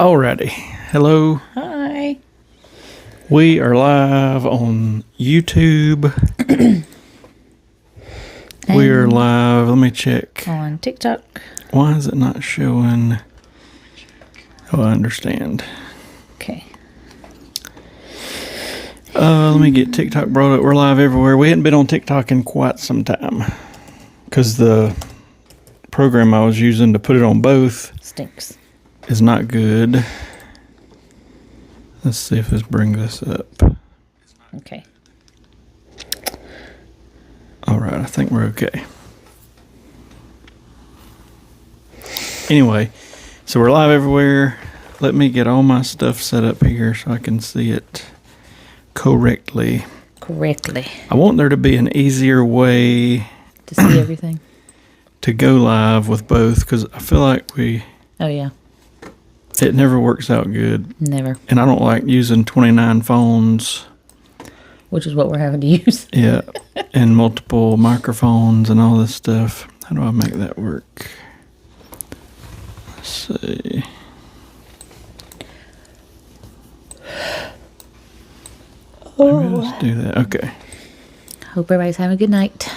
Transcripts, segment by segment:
Alrighty. Hello. Hi. We are live on YouTube. We are live. Let me check. On TikTok. Why is it not showing? Oh, I understand. Okay. Let me get TikTok brought up. We're live everywhere. We hadn't been on TikTok in quite some time because the program I was using to put it on both Stinks. is not good. Let's see if this brings us up. Okay. All right, I think we're okay. Anyway, so we're live everywhere. Let me get all my stuff set up here so I can see it correctly. I want there to be an easier way to see everything. To go live with both because I feel like Oh, yeah. It never works out good. Never. And I don't like using 29 phones. Which is what we're having to use. Yeah. And multiple microphones and all this stuff. How do I make that work? Let's see. Maybe let's do that. Okay. Hope everybody's having a good night.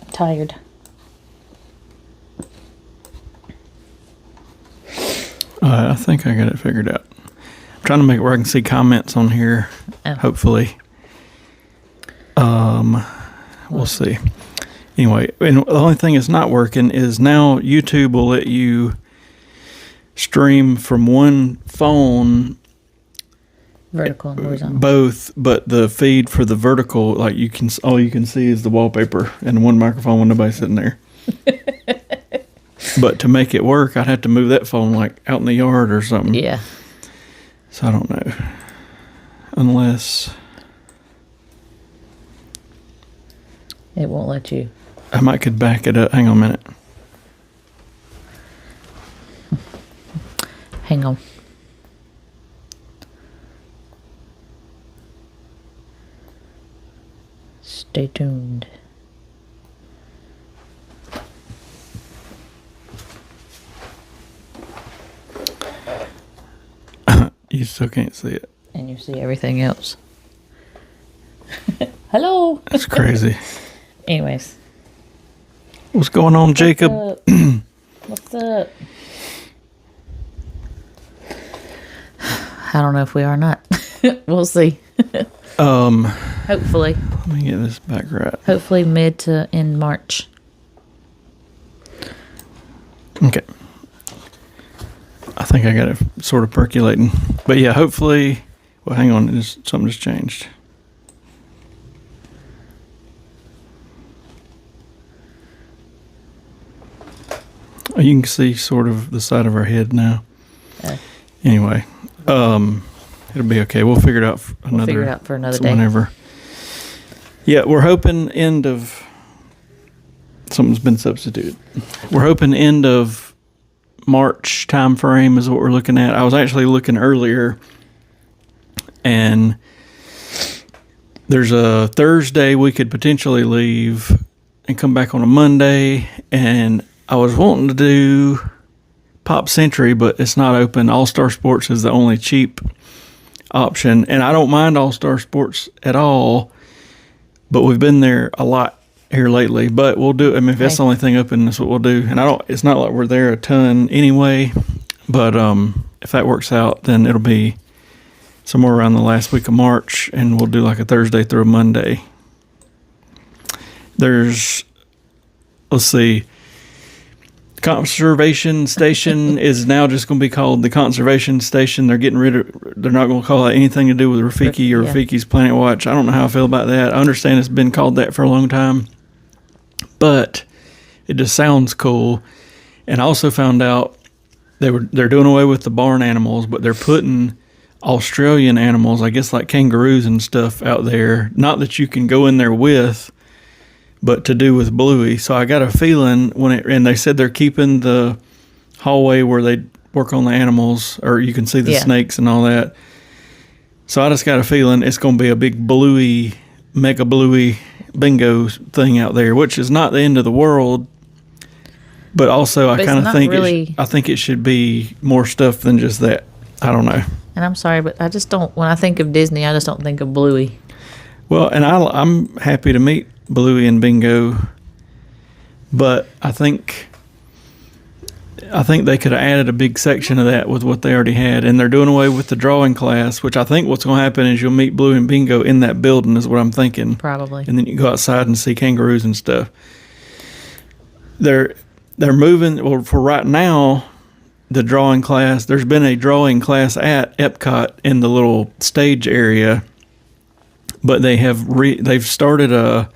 I'm tired. I think I got it figured out. I'm trying to make it where I can see comments on here. Oh. Hopefully. We'll see. Anyway, and the only thing that's not working is now YouTube will let you stream from one phone. Vertical and horizontal. Both, but the feed for the vertical, like all you can see is the wallpaper and one microphone when nobody's sitting there. But to make it work, I'd have to move that phone like out in the yard or something. Yeah. So I don't know. Unless it won't let you. I might could back it up. Hang on a minute. Hang on. Stay tuned. You still can't see it. And you see everything else. Hello. That's crazy. Anyways. What's going on, Jacob? What's up? I don't know if we are or not. We'll see. Hopefully. Let me get this back right. Hopefully mid to end March. Okay. I think I got it sort of percolating. But yeah, hopefully. Well, hang on. Something just changed. Oh, you can see sort of the side of our head now. Anyway, it'll be okay. We'll figure it out for another day. Whenever. Yeah, we're hoping end of. Something's been substituted. We're hoping end of March time frame is what we're looking at. I was actually looking earlier, and there's a Thursday we could potentially leave and come back on a Monday, and I was wanting to do Pop Century, but it's not open. All Star Sports is the only cheap option, and I don't mind All Star Sports at all, but we've been there a lot here lately. But we'll do. I mean, if that's the only thing open, that's what we'll do. And it's not like we're there a ton anyway. But if that works out, then it'll be somewhere around the last week of March, and we'll do like a Thursday through a Monday. Let's see. Conservation Station is now just going to be called the Conservation Station. They're not going to call it anything to do with Rafiki or Rafiki's Planet Watch. I don't know how I feel about that. I understand it's been called that for a long time, but it just sounds cool. And I also found out they're doing away with the barn animals, but they're putting Australian animals, I guess like kangaroos and stuff out there. Not that you can go in there with, but to do with Bluey. So I got a feeling and they said they're keeping the hallway where they work on the animals, or you can see the snakes and all that. So I just got a feeling it's going to be a big Bluey, mega Bluey bingo thing out there, which is not the end of the world. But also, I kind of think I think it should be more stuff than just that. I don't know. And I'm sorry, but I just don't. When I think of Disney, I just don't think of Bluey. Well, and I'm happy to meet Bluey and Bingo, but I think they could have added a big section of that with what they already had, and they're doing away with the drawing class, which I think what's going to happen is you'll meet Bluey and Bingo in that building, is what I'm thinking. Probably. And then you go outside and see kangaroos and stuff. They're moving. Well, for right now, the drawing class. There's been a drawing class at EPCOT in the little stage area, but they've started a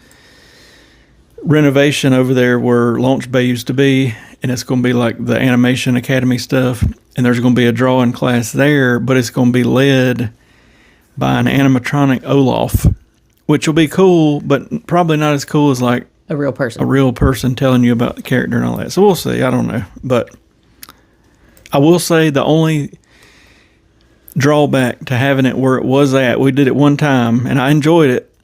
renovation over there where Launch Bay used to be, and it's going to be like the Animation Academy stuff, and there's going to be a drawing class there, but it's going to be led by an animatronic Olaf, which will be cool, but probably not as cool as like a real person telling you about the character and all that. So we'll see. I don't know, but I will say the only drawback to having it where it was at, we did it one time and I enjoyed it,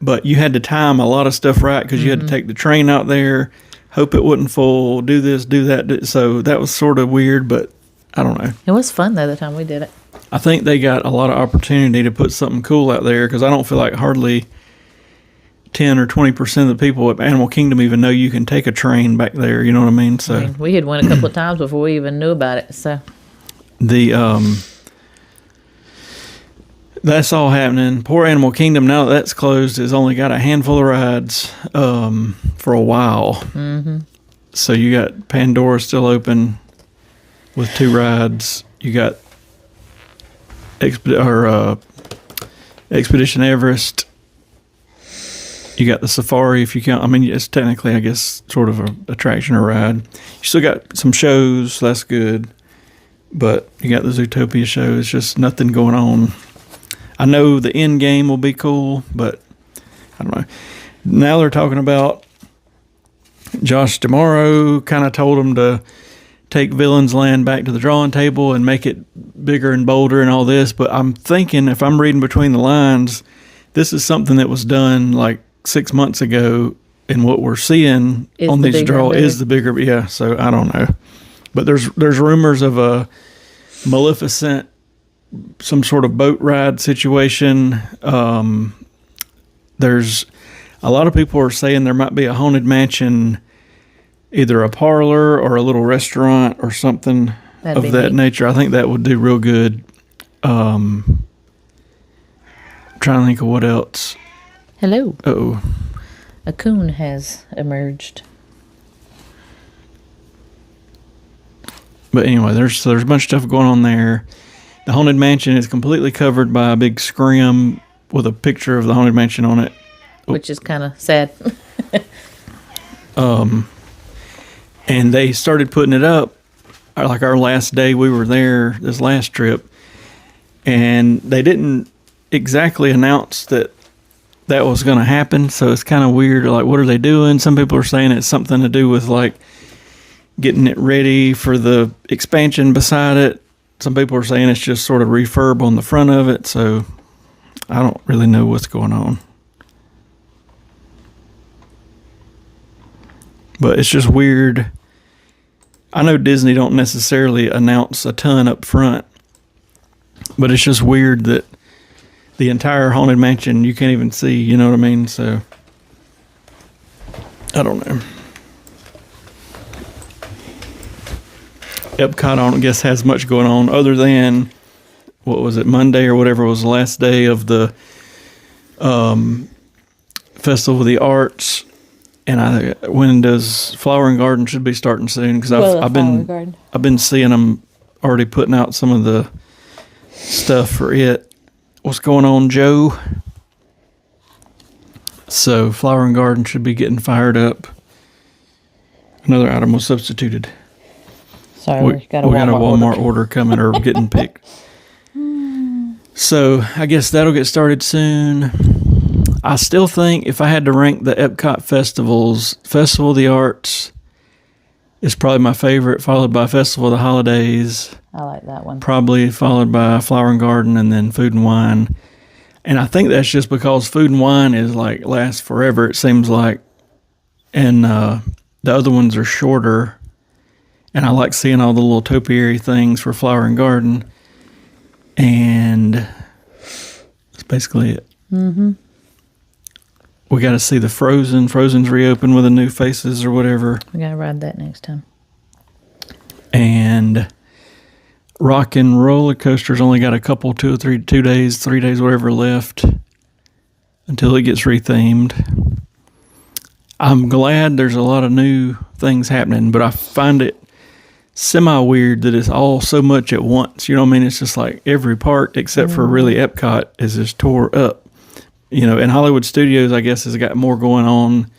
but you had to time a lot of stuff right because you had to take the train out there, hope it wasn't full, do this, do that. So that was sort of weird, but I don't know. It was fun though the time we did it. I think they got a lot of opportunity to put something cool out there because I don't feel like hardly 10 or 20% of the people at Animal Kingdom even know you can take a train back there. You know what I mean? So we had went a couple of times before we even knew about it. So that's all happening. Poor Animal Kingdom, now that that's closed, has only got a handful of rides for a while. Mm-hmm. So you got Pandora still open with 2 rides. You got Expedition Everest. You got the Safari, if you count. I mean, it's technically, I guess, sort of an attraction or ride. You still got some shows, so that's good. But you got the Zootopia show. It's just nothing going on. I know the end game will be cool, but I don't know. Now they're talking about Josh tomorrow kind of told them to take Villains Land back to the drawing table and make it bigger and bolder and all this. But I'm thinking, if I'm reading between the lines, this is something that was done like 6 months ago, and what we're seeing on these draws is the bigger. Yeah, so I don't know. But there's rumors of a Maleficent, some sort of boat ride situation. There's a lot of people are saying there might be a Haunted Mansion, either a parlor or a little restaurant or something of that nature. I think that would do real good. I'm trying to think of what else. Hello. Uh-oh. A coon has emerged. But anyway, there's a bunch of stuff going on there. The Haunted Mansion is completely covered by a big scrim with a picture of the Haunted Mansion on it. Which is kind of sad. And they started putting it up, like our last day we were there, this last trip, and they didn't exactly announce that was going to happen, so it's kind of weird. Like, what are they doing? Some people are saying it's something to do with, like, getting it ready for the expansion beside it. Some people are saying it's just sort of refurb on the front of it, so I don't really know what's going on. But it's just weird. I know Disney don't necessarily announce a ton up front, but it's just weird that the entire Haunted Mansion you can't even see, you know what I mean? So, I don't know. EPCOT, I don't guess, has much going on other than, what was it, Monday or whatever was the last day of the Festival of the Arts. And when does Flower and Garden should be starting soon? Because I've been seeing them already putting out some of the stuff for it. What's going on, Joe? So Flower and Garden should be getting fired up. Another item was substituted. Sorry, we got a Walmart order coming or getting picked. So I guess that'll get started soon. I still think if I had to rank the EPCOT festivals, Festival of the Arts is probably my favorite, followed by Festival of the Holidays. I like that one. Probably followed by Flower and Garden and then Food and Wine. And I think that's just because Food and Wine is like lasts forever, it seems like. And The other ones are shorter, and I like seeing all the little topiary things for Flower and Garden. And that's basically it. Mm-hmm. We got to see the Frozen. Frozen's reopened with the new faces or whatever. We got to ride that next time. And Rock and Roller Coaster's only got a couple, 2 days, 3 days, whatever left until it gets rethemed. I'm glad there's a lot of new things happening, but I find it semi-weird that it's all so much at once. You know what I mean? It's just like every part except for really Epcot is just tore up. You know, and Hollywood Studios, I guess, has got more going on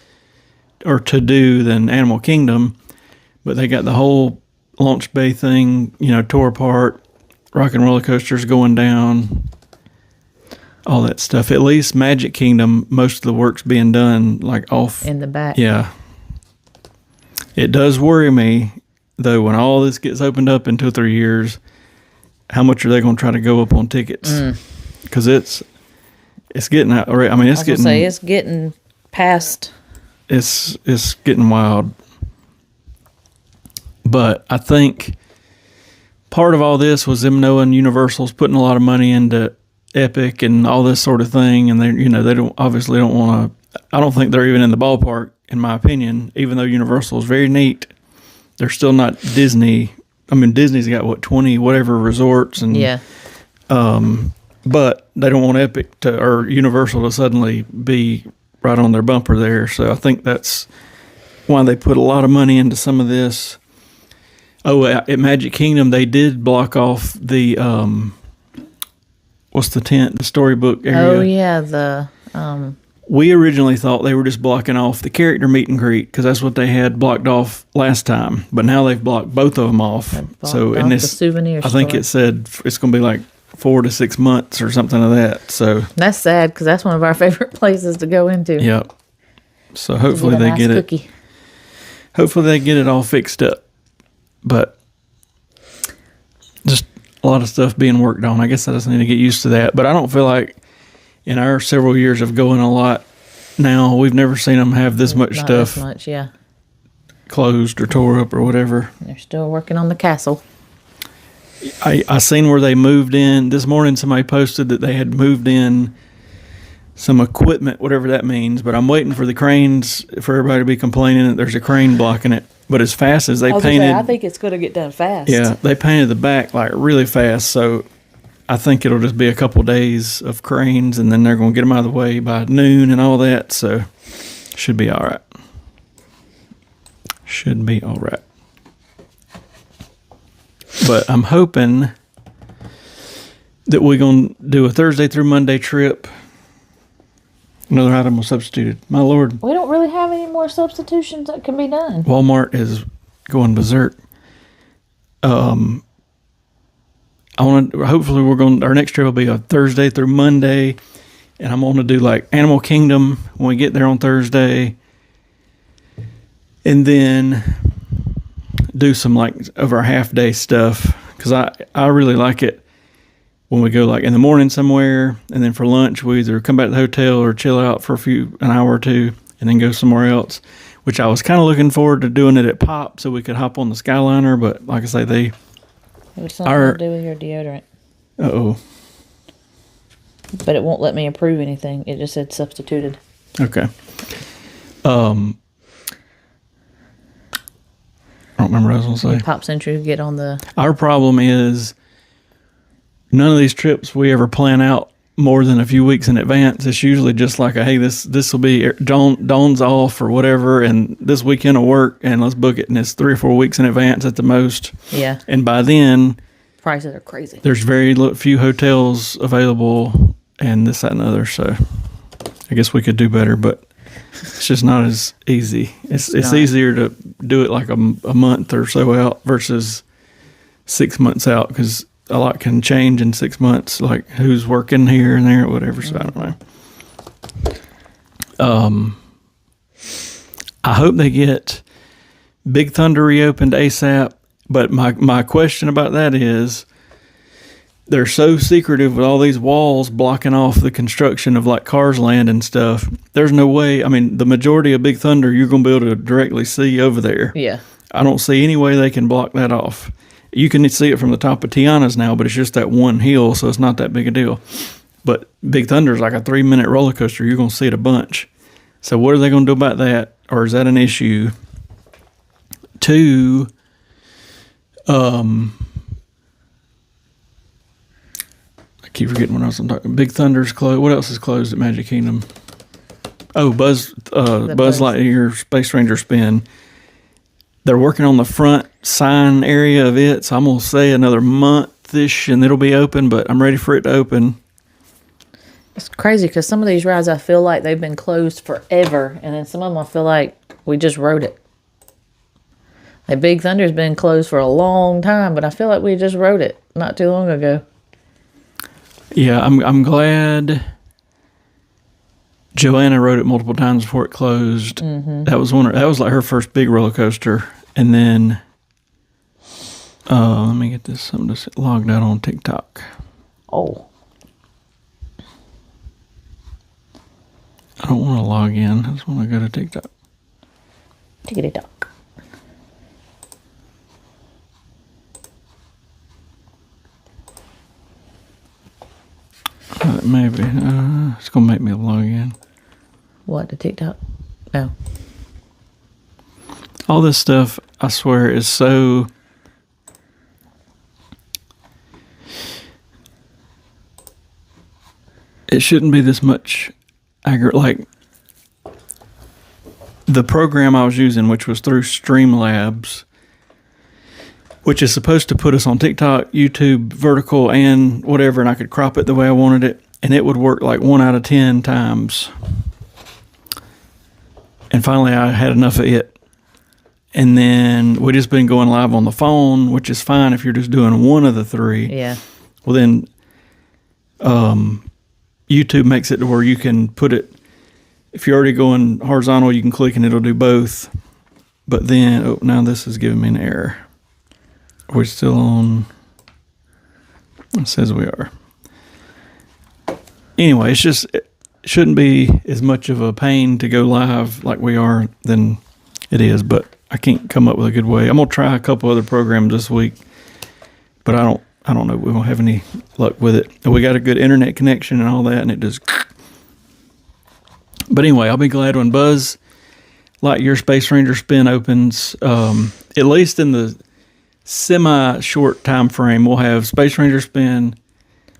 or to do than Animal Kingdom, but they got the whole launch bay thing, you know, tore apart, Rock and Roller Coaster's going down, all that stuff. At least Magic Kingdom, most of the work's being done like off in the back. Yeah. It does worry me, though, when all this gets opened up in 2 or 3 years, how much are they going to try to go up on tickets? Because it's getting out. I mean, it's getting past. It's getting wild. But I think part of all this was them knowing Universal's putting a lot of money into Epic and all this sort of thing, and they don't want to. I don't think they're even in the ballpark, in my opinion. Even though Universal is very neat, they're still not Disney. I mean, Disney's got 20 whatever resorts, and but they don't want Epic or Universal to suddenly be right on their bumper there. So I think that's why they put a lot of money into some of this. Oh, at Magic Kingdom, they did block off the, what's the tent? The storybook area. Oh, yeah, We originally thought they were just blocking off the character meet and greet because that's what they had blocked off last time. But now they've blocked both of them off. So in this, the souvenir I think it said it's going to be like 4 to 6 months or something of that. So that's sad because that's one of our favorite places to go into. Yep. So hopefully they get it. Hopefully they get it all fixed up. But just a lot of stuff being worked on. I guess I just need to get used to that. But I don't feel like in our several years of going a lot now, we've never seen them have this much stuff. This much, yeah. Closed or tore up or whatever. They're still working on the castle. I seen where they moved in. This morning somebody posted that they had moved in some equipment, whatever that means. But I'm waiting for the cranes, for everybody to be complaining that there's a crane blocking it. But as fast as they painted... I think it's going to get done fast. Yeah, they painted the back like really fast. So I think it'll just be a couple days of cranes, and then they're going to get them out of the way by noon and all that. So should be all right. Should be all right. But I'm hoping that we're going to do a Thursday through Monday trip. Another item was substituted. My Lord. We don't really have any more substitutions that can be done. Walmart is going berserk. I want to, hopefully our next trip will be a Thursday through Monday. And I'm going to do like Animal Kingdom when we get there on Thursday. And then do some like of our half day stuff. Because I really like it when we go like in the morning somewhere, and then for lunch we either come back to the hotel or chill out for an hour or two, and then go somewhere else. Which I was kind of looking forward to doing it at Pop, so we could hop on the Skyliner. But like I say, it was something to do with your deodorant. But it won't let me approve anything. It just said substituted. Okay. I don't remember what I was going to say. Pop Century get on the... Our problem is none of these trips we ever plan out more than a few weeks in advance. It's usually just like, hey, this will be Dawn's off or whatever, and this weekend will work, and let's book it. And it's 3 or 4 weeks in advance at the most. Yeah. And by then, prices are crazy. There's very few hotels available, and this, that, and the other. So I guess we could do better, but it's just not as easy. It's easier to do it like a month or so out versus 6 months out, because a lot can change in 6 months, like who's working here and there or whatever. So I don't know. I hope they get Big Thunder reopened ASAP. But my question about that is, they're so secretive with all these walls blocking off the construction of like Cars Land and stuff. There's no way. I mean, the majority of Big Thunder, you're going to be able to directly see over there. Yeah. I don't see any way they can block that off. You can see it from the top of Tiana's now, but it's just that one hill, so it's not that big a deal. But Big Thunder is like a 3-minute roller coaster. You're going to see it a bunch. So what are they going to do about that? Or is that an issue? 2, I keep forgetting what else I'm talking. Big Thunder's closed. What else is closed at Magic Kingdom? Oh, Buzz Lightyear Space Ranger Spin. They're working on the front sign area of it, so I'm going to say another month-ish, and it'll be open, but I'm ready for it to open. It's crazy, because some of these rides, I feel like they've been closed forever, and then some of them I feel like we just rode it. Like Big Thunder's been closed for a long time, but I feel like we just rode it not too long ago. Yeah, I'm glad Joanna rode it multiple times before it closed. Mm-hmm. That was like her first big roller coaster. And then, let me get this something to logged out on TikTok. Oh. I don't want to log in. I just want to go to TikTok. TikTok. Maybe. It's going to make me log in. What, the TikTok? No. All this stuff, I swear, is so... It shouldn't be this much like the program I was using, which was through Streamlabs, which is supposed to put us on TikTok, YouTube, vertical, and whatever, and I could crop it the way I wanted it, and it would work like 1 out of 10 times. And finally, I had enough of it. And then we just been going live on the phone, which is fine if you're just doing one of the 3. Yeah. Well, then YouTube makes it to where you can put it, if you're already going horizontal, you can click and it'll do both. But then, now this is giving me an error. We're still on, it says we are. Anyway, it shouldn't be as much of a pain to go live like we are than it is, but I can't come up with a good way. I'm going to try a couple other programs this week, but I don't know. We won't have any luck with it. We got a good internet connection and all that, and it just... But anyway, I'll be glad when Buzz Lightyear Space Ranger Spin opens. At least in the semi-short time frame, we'll have Space Ranger Spin,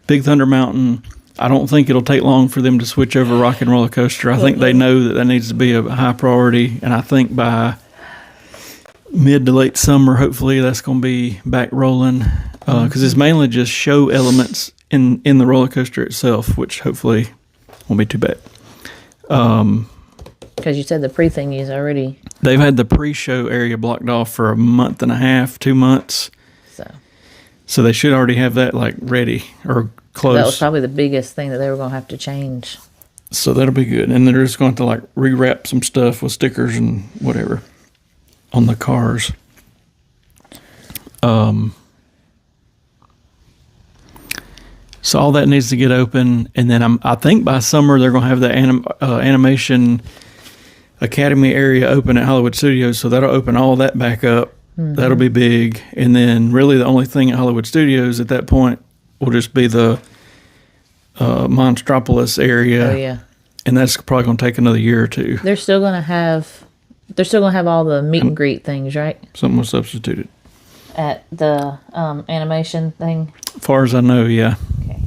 Big Thunder Mountain. I don't think it'll take long for them to switch over Rock and Roller Coaster. I think they know that needs to be a high priority, and I think by mid to late summer, hopefully that's going to be back rolling, because it's mainly just show elements in the roller coaster itself, which hopefully won't be too bad. Because you said the pre-thing is already... They've had the pre-show area blocked off for a month and a half, 2 months. So they should already have that like ready or close. That was probably the biggest thing that they were going to have to change. So that'll be good. And they're just going to like rewrap some stuff with stickers and whatever on the cars. So all that needs to get open, and then I think by summer they're going to have the animation academy area open at Hollywood Studios, so that'll open all that back up. Mm-hmm. That'll be big, and then really the only thing at Hollywood Studios at that point will just be the Monstropolis area. Oh yeah, and that's probably going to take another year or two. They're still going to have all the meet and greet things, right? Something was substituted at the animation thing. As far as I know, yeah. Okay.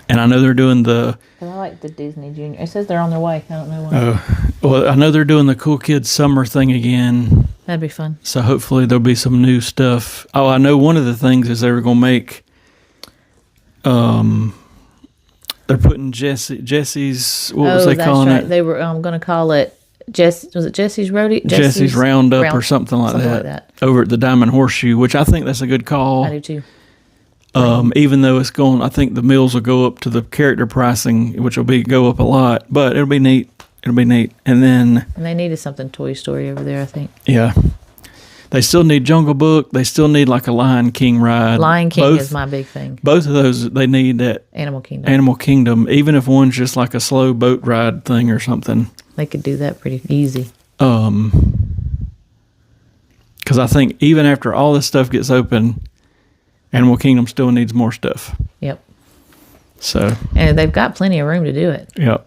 And I know they're doing the... I like the Disney Junior. It says they're on their way. I don't know why. Well, I know they're doing the Cool Kids Summer thing again. That'd be fun. So hopefully there'll be some new stuff. Oh, I know one of the things is they were going to make... they're putting Jesse's... What was they calling it? They were going to call it... was it Jesse's Roadie? Jesse's Roundup or something like that. Over at the Diamond Horseshoe, which I think that's a good call. I do too. Even though it's going, I think the meals will go up to the character pricing, which will go up a lot, but it'll be neat. And then... And they needed something Toy Story over there, I think. Yeah. They still need Jungle Book. They still need like a Lion King ride. Lion King is my big thing. Both of those, they need that Animal Kingdom. Animal Kingdom, even if one's just like a slow boat ride thing or something. They could do that pretty easy. Because I think even after all this stuff gets open, Animal Kingdom still needs more stuff. Yep. So. And they've got plenty of room to do it. Yep.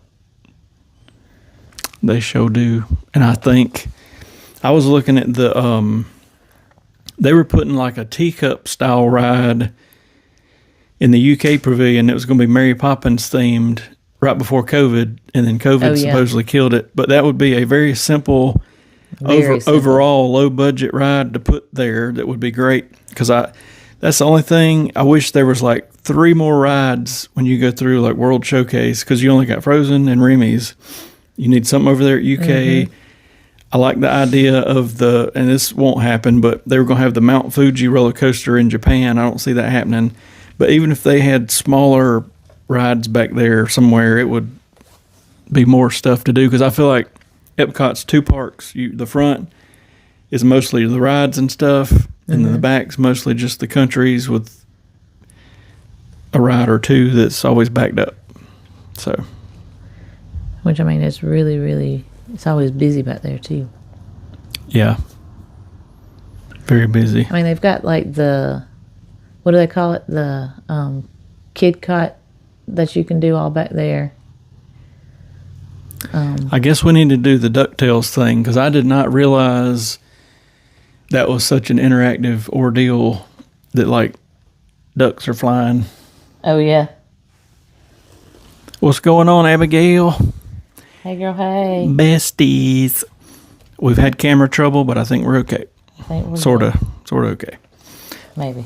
They sure do. And I think I was looking at the they were putting like a teacup style ride in the UK pavilion. It was going to be Mary Poppins themed right before COVID, and then COVID supposedly killed it. But that would be a very simple, overall low budget ride to put there. That would be great, because that's the only thing. I wish there was like 3 more rides when you go through like World Showcase, because you only got Frozen and Remy's. You need something over there at UK. Mm-hmm. I like the idea of and this won't happen, but they were going to have the Mount Fuji roller coaster in Japan. I don't see that happening. But even if they had smaller rides back there somewhere, it would be more stuff to do, because I feel like Epcot's 2 parks. The front is mostly the rides and stuff, and then the back's mostly just the countries with a ride or 2 that's always backed up. So, which, I mean, it's really, really, it's always busy back there too. Yeah. Very busy. I mean, they've got like what do they call it? The kid cot that you can do all back there. I guess we need to do the DuckTales thing, because I did not realize that was such an interactive ordeal, that like ducks are flying. Oh, yeah. What's going on, Abigail? Hey, girl, hey. Besties. We've had camera trouble, but I think we're okay. Sort of okay. Maybe.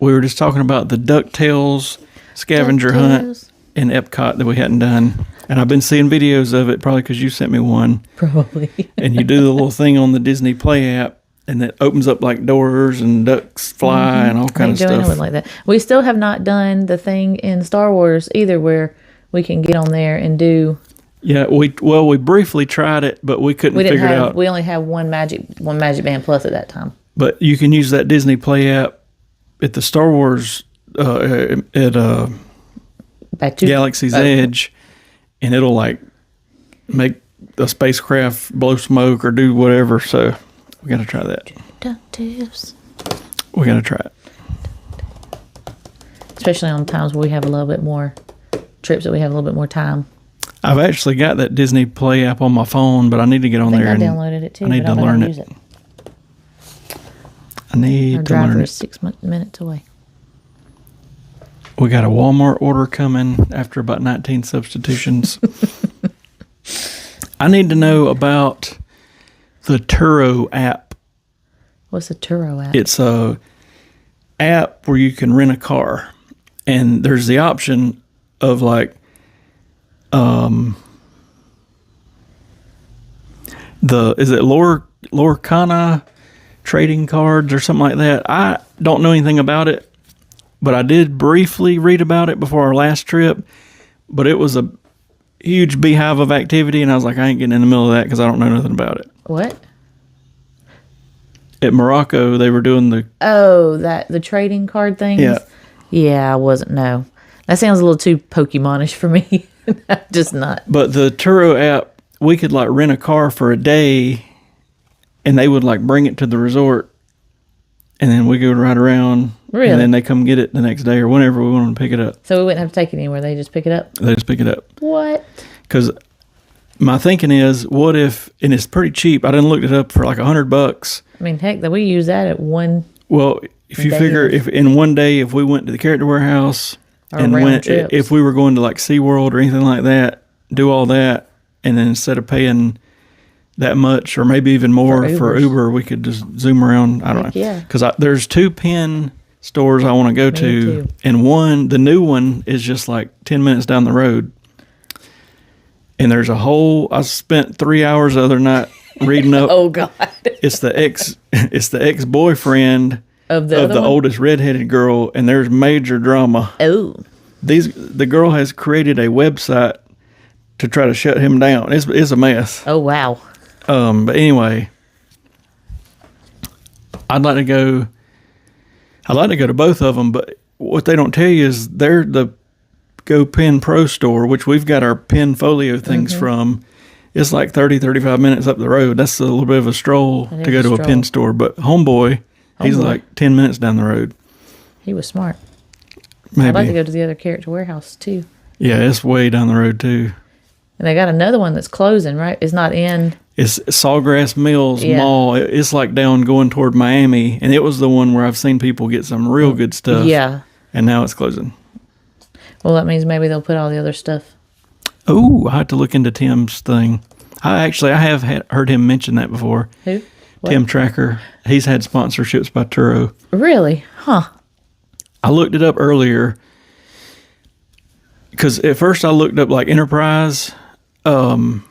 We were just talking about the DuckTales scavenger hunt in Epcot that we hadn't done. And I've been seeing videos of it, probably because you sent me one. Probably. And you do the little thing on the Disney Play app, and it opens up like doors and ducks fly and all kind of stuff. Doing it like that. We still have not done the thing in Star Wars either, where we can get on there and do. Yeah, we briefly tried it, but we couldn't figure it out. We only have one Magic Band Plus at that time. But you can use that Disney Play app at the Star Wars at Galaxy's Edge, and it'll like make the spacecraft blow smoke or do whatever. So we got to try that. DuckTales. We got to try it, especially on times where we have a little bit more trips, that we have a little bit more time. I've actually got that Disney Play app on my phone, but I need to get on there. I downloaded it too. I need to learn it. I need to learn it. Our driver is 6 minutes away. We got a Walmart order coming after about 19 substitutions. I need to know about the Turo app. What's the Turo app? It's a app where you can rent a car, and there's the option of like is it Lorcana trading cards or something like that? I don't know anything about it, but I did briefly read about it before our last trip. But it was a huge beehive of activity, and I was like, I ain't getting in the middle of that because I don't know nothing about it. What? At Morocco, they were doing the trading card things? Yeah, I wasn't. No. That sounds a little too Pokemonish for me. Just not. But the Turo app, we could like rent a car for a day, and they would like bring it to the resort, and then we go ride around. Really? And then they come get it the next day or whenever we want them to pick it up. So we wouldn't have to take it anywhere. They just pick it up? They just pick it up. What? Because my thinking is, what if, and it's pretty cheap. I didn't look it up for like $100. I mean, heck, we use that at one. Well, if you figure, if in one day, if we went to the Character Warehouse and if we were going to like SeaWorld or anything like that, do all that, and then instead of paying that much or maybe even more for Uber, we could just zoom around. I don't know. Yeah. Because there's 2 Penn stores I want to go to, and the new one is just like 10 minutes down the road. And there's I spent 3 hours the other night reading up. Oh God. It's the ex-boyfriend of the oldest redheaded girl, and there's major drama. Oh. The girl has created a website to try to shut him down. It's a mess. Oh wow. But anyway, I'd like to go to both of them, but what they don't tell you is they're the Go Pen Pro store, which we've got our pen folio things from. It's like 30, 35 minutes up the road. That's a little bit of a stroll to go to a pen store. But Homeboy, he's like 10 minutes down the road. He was smart. Maybe. I'd like to go to the other Character Warehouse, too. Yeah, it's way down the road, too. And they got another one that's closing, right? It's not in. It's Sawgrass Mills Mall. It's like down going toward Miami. And it was the one where I've seen people get some real good stuff. Yeah. And now it's closing. Well, that means maybe they'll put all the other stuff. Oh, I have to look into Tim's thing. I have heard him mention that before. Who? What? Tim Tracker. He's had sponsorships by Turo. Really? Huh. I looked it up earlier because at first I looked up like Enterprise. 3 minutes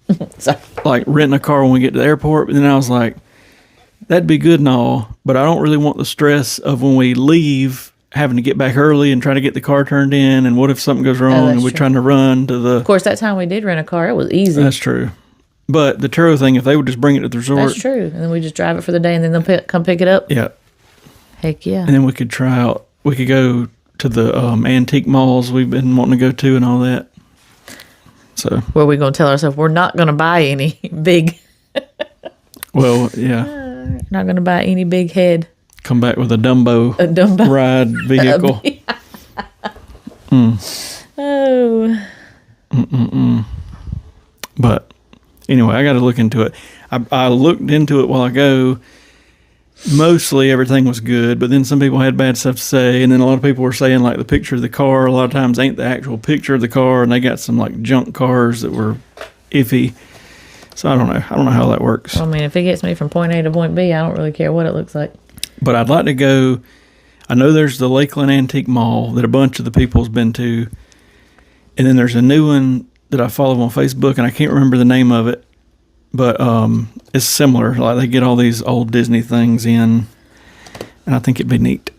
away. Sorry. Like renting a car when we get to the airport. But then I was like, that'd be good and all, but I don't really want the stress of when we leave having to get back early and try to get the car turned in. And what if something goes wrong and we're trying to run to the... Of course, that time we did rent a car, it was easy. That's true. But the Turo thing, if they would just bring it to the resort... That's true. And then we just drive it for the day and then they'll come pick it up. Yeah. Heck yeah. And then we could go to the antique malls we've been wanting to go to and all that. So... Where we going to tell ourselves we're not going to buy any big... Well, yeah. Not going to buy any big head. Come back with a Dumbo ride vehicle. Oh. But anyway, I got to look into it. I looked into it while ago. Mostly everything was good, but then some people had bad stuff to say, and then a lot of people were saying like the picture of the car a lot of times ain't the actual picture of the car, and they got some like junk cars that were iffy. So I don't know how that works. Well, I mean, if it gets me from point A to point B, I don't really care what it looks like. But I'd like to go. I know there's the Lakeland Antique Mall that a bunch of the people's been to. And then there's a new one that I follow on Facebook, and I can't remember the name of it. But it's similar. Like they get all these old Disney things in, and I think it'd be neat.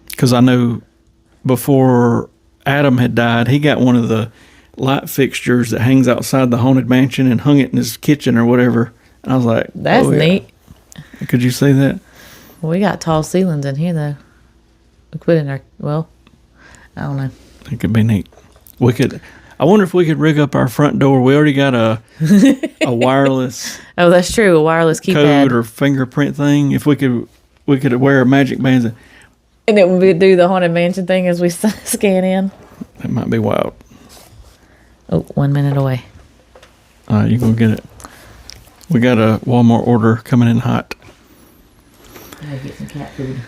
Because I know before Adam had died, he got one of the light fixtures that hangs outside the Haunted Mansion and hung it in his kitchen or whatever. And I was like, that's neat. Could you see that? Well, we got tall ceilings in here, though. We put in our, well, I don't know. It could be neat. I wonder if we could rig up our front door. We already got a wireless. Oh, that's true. A wireless keypad. Code or fingerprint thing. If we could wear a magic band. And it would do the Haunted Mansion thing as we scan in. That might be wild. Oh, 1 minute away. All right, you gonna get it. We got a Walmart order coming in hot. I gotta get some cat food.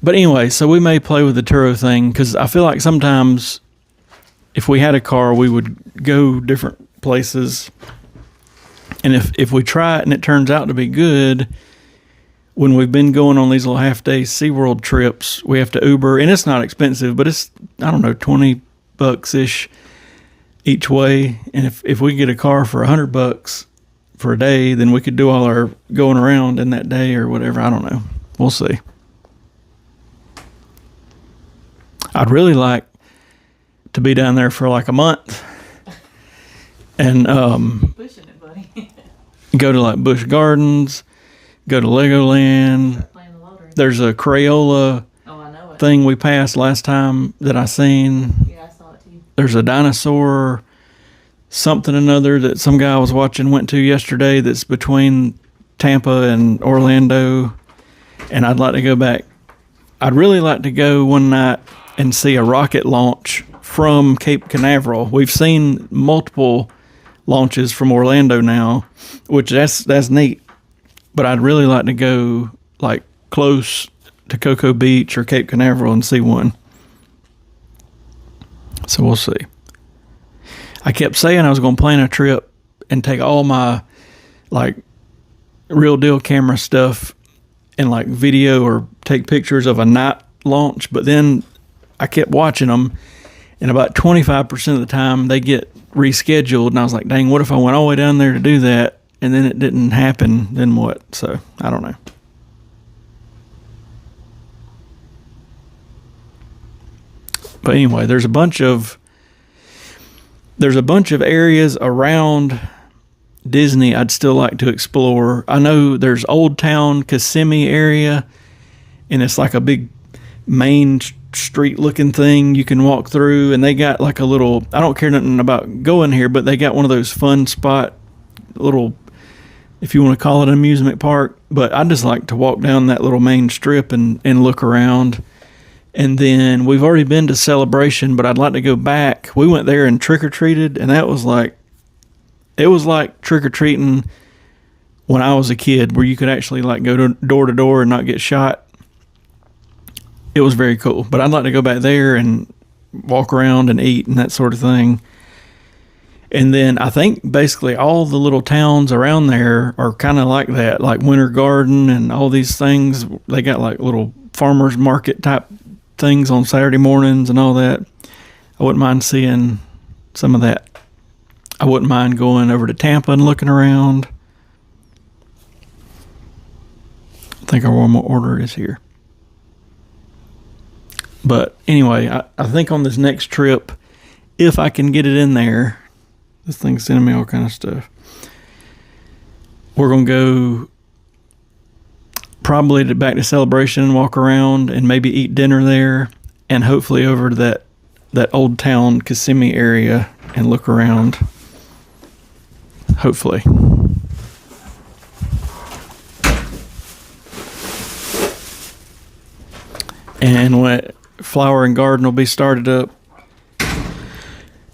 But anyway, so we may play with the Turo thing because I feel like sometimes if we had a car, we would go different places. And if we try it and it turns out to be good, when we've been going on these little half-day SeaWorld trips, we have to Uber. And it's not expensive, but it's, I don't know, $20-ish each way. And if we get a car for $100 for a day, then we could do all our going around in that day or whatever. I don't know. We'll see. I'd really like to be down there for like a month and Pushing it, buddy. go to like Busch Gardens, go to Legoland. There's a Crayola thing we passed last time that I seen. Yeah, I saw it too. There's a dinosaur something another that some guy I was watching went to yesterday that's between Tampa and Orlando, and I'd like to go back. I'd really like to go one night and see a rocket launch from Cape Canaveral. We've seen multiple launches from Orlando now, which that's neat. But I'd really like to go like close to Cocoa Beach or Cape Canaveral and see one. So we'll see. I kept saying I was going to plan a trip and take all my like real deal camera stuff and like video or take pictures of a night launch, but then I kept watching them, and about 25% of the time they get rescheduled, and I was like, dang, what if I went all the way down there to do that and then it didn't happen? Then what? So I don't know. But anyway, there's a bunch of areas around Disney I'd still like to explore. I know there's Old Town Kissimmee area, and it's like a big main street looking thing you can walk through, and they got like a little, I don't care nothing about going here, but they got one of those fun spot little, if you want to call it an amusement park, but I just like to walk down that little main strip and look around. And then we've already been to Celebration, but I'd like to go back. We went there and trick-or-treated, and that was like, it was like trick-or-treating when I was a kid, where you could actually like go door to door and not get shot. It was very cool, but I'd like to go back there and walk around and eat and that sort of thing. And then I think basically all the little towns around there are kind of like that, like Winter Garden and all these things. They got like little farmers market type things on Saturday mornings and all that. I wouldn't mind seeing some of that. I wouldn't mind going over to Tampa and looking around. I think our one more order is here. But anyway, I think on this next trip, if I can get it in there, this thing's sending me all kind of stuff. We're going to go probably back to Celebration and walk around and maybe eat dinner there, and hopefully over to that Old Town Kissimmee area and look around. Hopefully. And when Flower and Garden will be started up,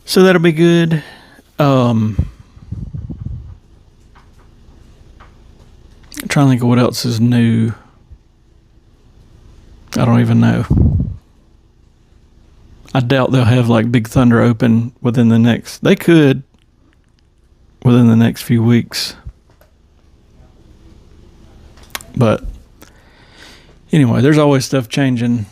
so that'll be good. I'm trying to think of what else is new. I don't even know. I doubt they'll have like Big Thunder open within the next few weeks. But anyway, there's always stuff changing.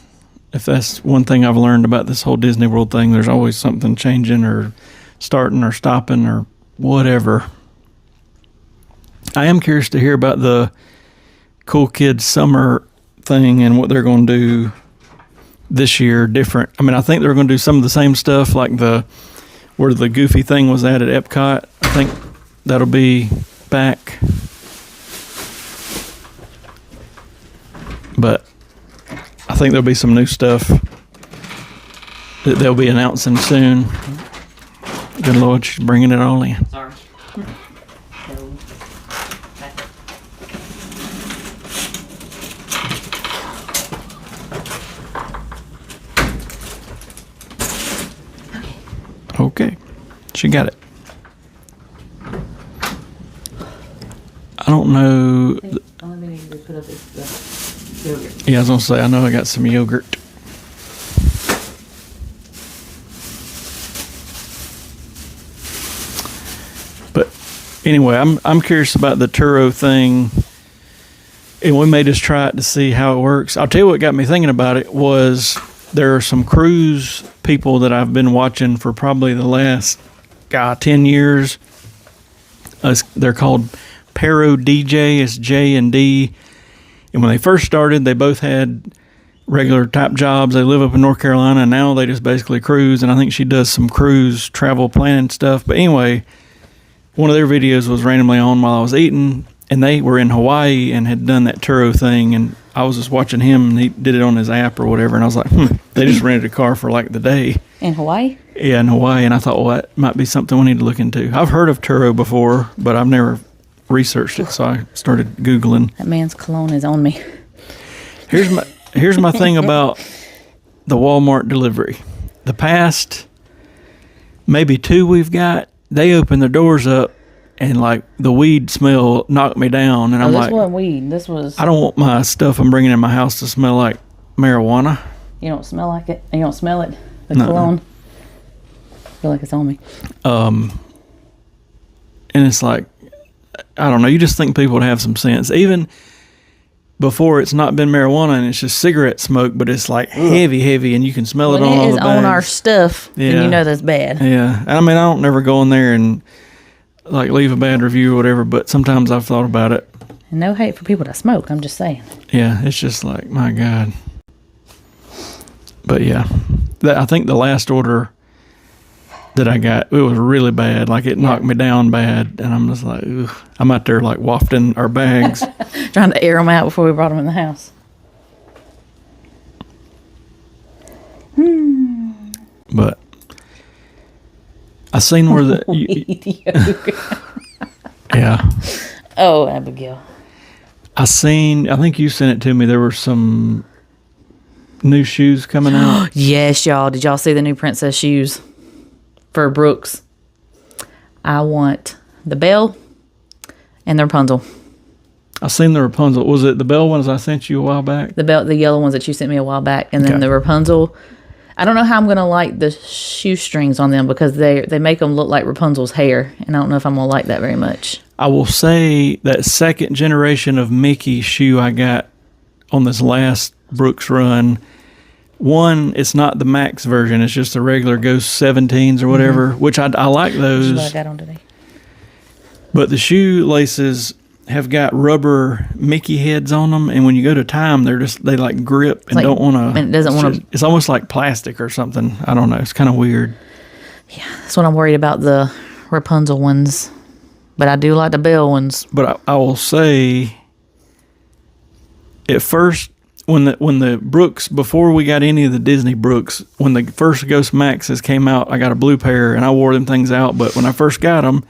If that's one thing I've learned about this whole Disney World thing, there's always something changing or starting or stopping or whatever. I am curious to hear about the Cool Kids Summer thing and what they're going to do this year different. I mean, I think they're going to do some of the same stuff like where the Goofy thing was at EPCOT. I think that'll be back. But I think there'll be some new stuff that they'll be announcing soon. Good Lord, she's bringing it all in. Sorry. Okay, she got it. I don't know. The only thing you need to put up is the yogurt. Yeah, I was gonna say, I know I got some yogurt. But anyway, I'm curious about the Turo thing, and we may just try it to see how it works. I'll tell you what got me thinking about it was there are some cruise people that I've been watching for probably the last 10 years. They're called Pero DJ. It's J and D. And when they first started, they both had regular type jobs. They live up in North Carolina, and now they just basically cruise. And I think she does some cruise travel planning stuff. But anyway, one of their videos was randomly on while I was eating, and they were in Hawaii and had done that Turo thing. And I was just watching him, and he did it on his app or whatever. And I was like, they just rented a car for like the day. In Hawaii? Yeah, in Hawaii. And I thought, well, that might be something we need to look into. I've heard of Turo before, but I've never researched it, so I started Googling. That man's cologne is on me. Here's my thing about the Walmart delivery. The past maybe 2 we've got, they open their doors up and like the weed smell knocked me down, and I'm like, this wasn't weed. This was. I don't want my stuff I'm bringing in my house to smell like marijuana. You don't smell like it. You don't smell it. The cologne. I feel like it's on me. And it's like, I don't know. You just think people would have some sense, even before it's not been marijuana and it's just cigarette smoke, but it's like heavy, and you can smell it on all the bags. When it is on our stuff, then you know that's bad. Yeah, I mean, I don't never go in there and like leave a bad review or whatever, but sometimes I've thought about it. And no hate for people that smoke. I'm just saying. Yeah, it's just like, my God. But yeah, I think the last order that I got, it was really bad. Like it knocked me down bad. And I'm just like, ugh. I'm out there like wafting our bags. Trying to air them out before we brought them in the house. But I seen where the... yeah. Oh, Abigail. I think you sent it to me. There were some new shoes coming out. Yes, y'all. Did y'all see the new princess shoes for Brooks? I want the Belle and the Rapunzel. I seen the Rapunzel. Was it the Belle ones I sent you a while back? The yellow ones that you sent me a while back, and then the Rapunzel. I don't know how I'm gonna like the shoestrings on them because they make them look like Rapunzel's hair, and I don't know if I'm gonna like that very much. I will say that second generation of Mickey shoe I got on this last Brooks run. One, it's not the Max version; it's just the regular Ghost 17s or whatever, which I like those. What I got on today. But the shoelaces have got rubber Mickey heads on them, and when you go to tie them, they like grip and don't want to. And it doesn't want to. It's almost like plastic or something. I don't know. It's kind of weird. Yeah, that's what I'm worried about, the Rapunzel ones. But I do like the Belle ones. But I will say, at first, when the Brooks, before we got any of the Disney Brooks, when the first Ghost Maxes came out, I got a blue pair and I wore them things out. But when I first got them,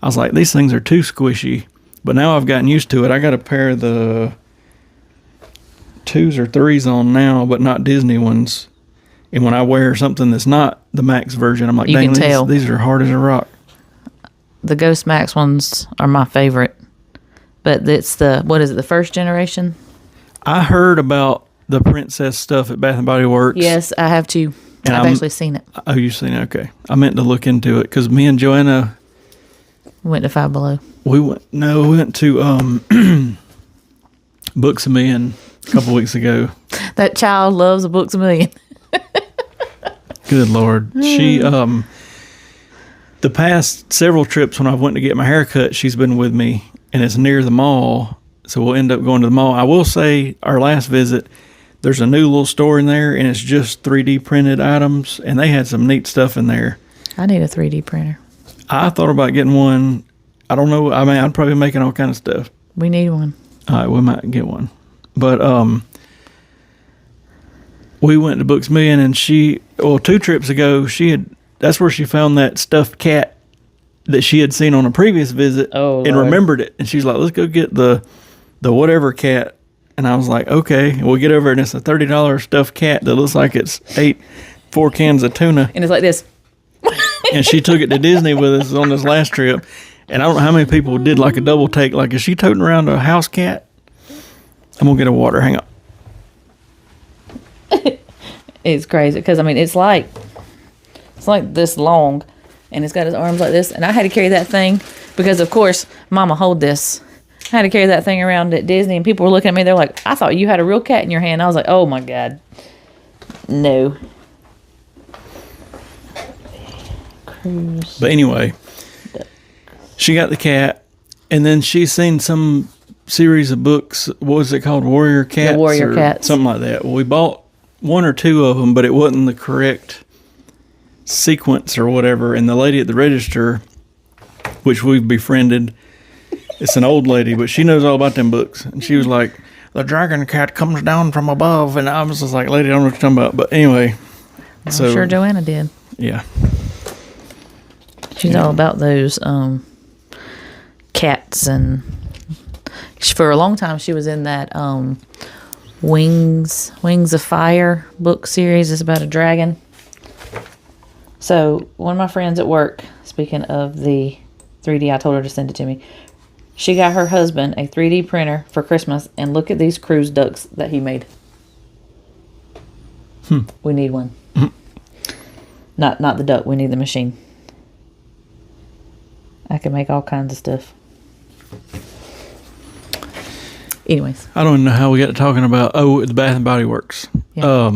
I was like, these things are too squishy. But now I've gotten used to it. I got a pair of the 2s or 3s on now, but not Disney ones. And when I wear something that's not the Max version, I'm like, you dang, can tell. These are hard as a rock. The Ghost Max ones are my favorite. But it's the first generation? I heard about the princess stuff at Bath & Body Works. Yes, I have too. And I've actually seen it. Oh, you've seen it? Okay. I meant to look into it because me and Joanna... Went to Five Below. We went to Books A Million a couple weeks ago. That child loves the Books A Million. Good Lord. She, the past several trips when I went to get my hair cut, she's been with me, and it's near the mall, so we'll end up going to the mall. I will say, our last visit, there's a new little store in there, and it's just 3D printed items, and they had some neat stuff in there. I need a 3D printer. I thought about getting one. I don't know. I mean, I'd probably be making all kind of stuff. We need one. All right, we might get one. But we went to Books Million, and 2 trips ago, that's where she found that stuffed cat that she had seen on a previous visit and remembered it. And she's like, let's go get the whatever cat. And I was like, okay. And we get over and it's a $30 stuffed cat that looks like it's 4 cans of tuna. And it's like this. And she took it to Disney with us on this last trip. And I don't know how many people did like a double take. Like, is she toting around a house cat? I'm going to get a water. Hang on. It's crazy because, I mean, it's like this long. And it's got his arms like this. And I had to carry that thing because, of course, Mama hold this. I had to carry that thing around at Disney. And people were looking at me. They're like, I thought you had a real cat in your hand. I was like, oh, my God. No. But anyway, she got the cat, and then she's seen some series of books. What was it called? Warrior Cats? The Warrior Cats. Something like that. Well, we bought 1 or 2 of them, but it wasn't the correct sequence or whatever. And the lady at the register, which we've befriended, it's an old lady, but she knows all about them books. And she was like, the dragon cat comes down from above. And I was just like, lady, I don't know what you're talking about. But anyway. I'm sure Joanna did. Yeah. She's all about those cats, and for a long time she was in that Wings of Fire book series. It's about a dragon. So one of my friends at work, speaking of the 3D, I told her to send it to me. She got her husband a 3D printer for Christmas, and look at these cruise ducks that he made. We need one. Not the duck. We need the machine. I can make all kinds of stuff. Anyways. I don't know how we got to talking about, the Bath & Body Works. Yeah.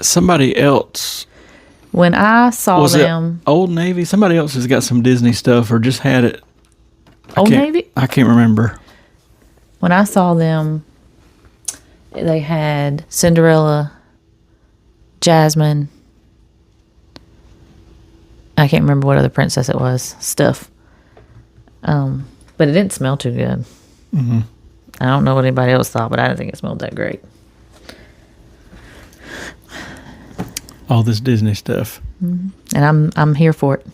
Somebody else. When I saw them. Old Navy? Somebody else has got some Disney stuff or just had it. Old Navy? I can't remember. When I saw them, they had Cinderella, Jasmine, I can't remember what other princess it was. Stuff. But it didn't smell too good. Mm-hmm. I don't know what anybody else thought, but I didn't think it smelled that great. All this Disney stuff. Mm-hmm. And I'm here for it.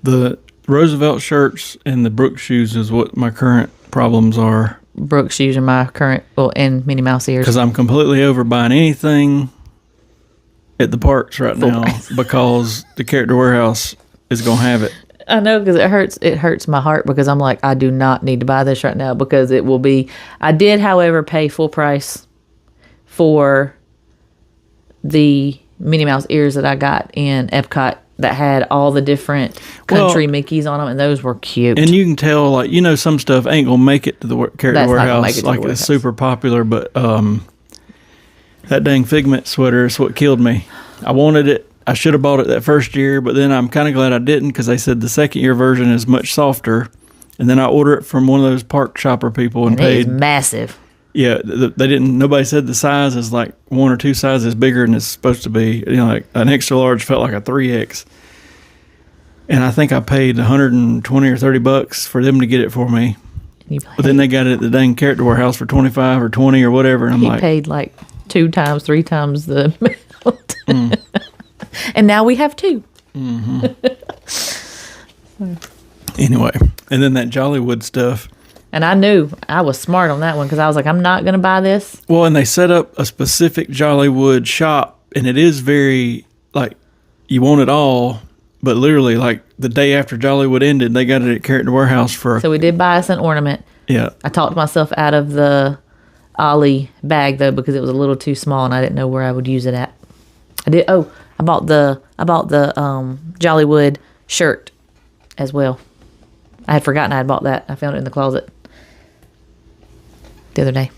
The Roosevelt shirts and the Brooks shoes is what my current problems are. Brooks shoes are my current, and Minnie Mouse ears. Because I'm completely over buying anything at the parks right now because the Character Warehouse is going to have it. I know, because it hurts my heart, because I'm like, I do not need to buy this right now, because it will be. I did, however, pay full price for the Minnie Mouse ears that I got in EPCOT that had all the different country Mickeys on them, and those were cute. And you can tell, like, some stuff ain't going to make it to the Character Warehouse. Like, it's super popular, but that dang Figment sweater is what killed me. I wanted it. I should have bought it that first year, but then I'm kind of glad I didn't, because they said the second year version is much softer. And then I ordered it from one of those park shopper people and paid. It is massive. Yeah, they didn't. Nobody said the size is like 1 or 2 sizes bigger than it's supposed to be. Like an extra large felt like a 3X. And I think I paid $120 or $30 for them to get it for me. But then they got it at the dang Character Warehouse for $25 or $20 or whatever. And I'm paid like 2 times, 3 times the amount. And now we have 2. Mm-hmm. Anyway, and then that Jollywood stuff. And I knew I was smart on that one, because I was like, I'm not going to buy this. Well, and they set up a specific Jollywood shop, and it is very, like, you want it all, but literally, like, the day after Jollywood ended, they got it at Character Warehouse for... So we did buy us an ornament. Yeah. I talked myself out of the Ollie bag, though, because it was a little too small, and I didn't know where I would use it at. I bought the Jollywood shirt as well. I had forgotten I had bought that. I found it in the closet the other day.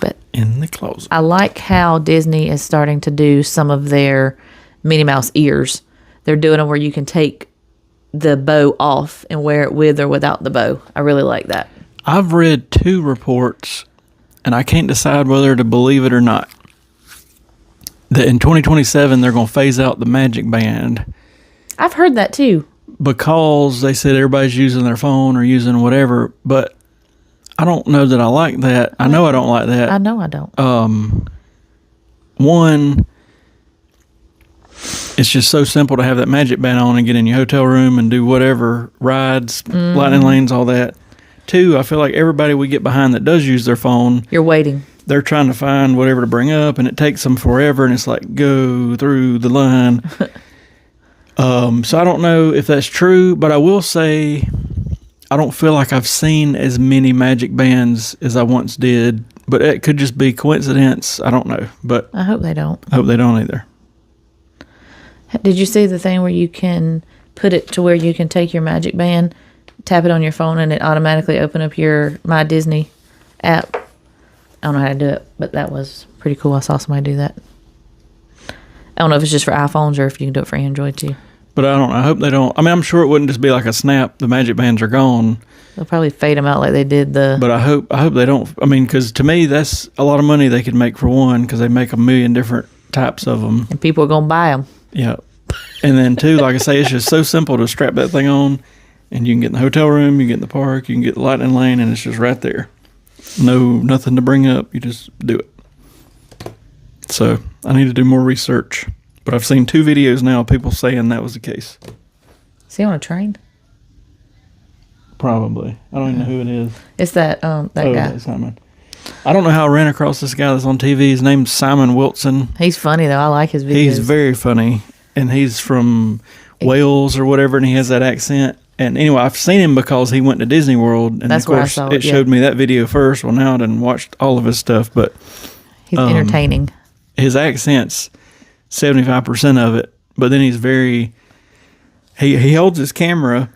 But in the closet. I like how Disney is starting to do some of their Minnie Mouse ears. They're doing them where you can take the bow off and wear it with or without the bow. I really like that. I've read 2 reports, and I can't decide whether to believe it or not, that in 2027 they're going to phase out the Magic Band. I've heard that too. Because they said everybody's using their phone or using whatever, but I don't know that I like that. I know I don't like that. I know I don't. One, it's just so simple to have that Magic Band on and get in your hotel room and do whatever, rides, lightning lanes, all that. 2, I feel like everybody we get behind that does use their phone. You're waiting. They're trying to find whatever to bring up, and it takes them forever, and it's like, go through the line. So I don't know if that's true, but I will say I don't feel like I've seen as many Magic Bands as I once did, but it could just be coincidence. I don't know, but I hope they don't. I hope they don't either. Did you see the thing where you can put it to where you can take your Magic Band, tap it on your phone, and it automatically open up your My Disney app? I don't know how to do it, but that was pretty cool. I saw somebody do that. I don't know if it's just for iPhones or if you can do it for Android too. But I don't know. I hope they don't. I mean, I'm sure it wouldn't just be like a snap. The Magic Bands are gone. They'll probably fade them out like they did the... But I hope they don't. I mean, because to me, that's a lot of money they could make for one, because they make a million different types of them. And people are going to buy them. Yeah. And then, too, like I say, it's just so simple to strap that thing on, and you can get in the hotel room, you can get in the park, you can get the lightning lane, and it's just right there. Nothing to bring up. You just do it. So I need to do more research. But I've seen 2 videos now of people saying that was the case. Is he on a train? Probably. I don't even know who it is. It's that guy. That's Simon. I don't know how I ran across this guy that's on TV. His name's Simon Wilson. He's funny, though. I like his videos. He's very funny. And he's from Wales or whatever, and he has that accent. And anyway, I've seen him because he went to Disney World. And that's of course, where I saw it showed me that video first. Well, now I done watched all of his stuff. But he's entertaining. His accent's 75% of it, but then he's very, he holds his camera,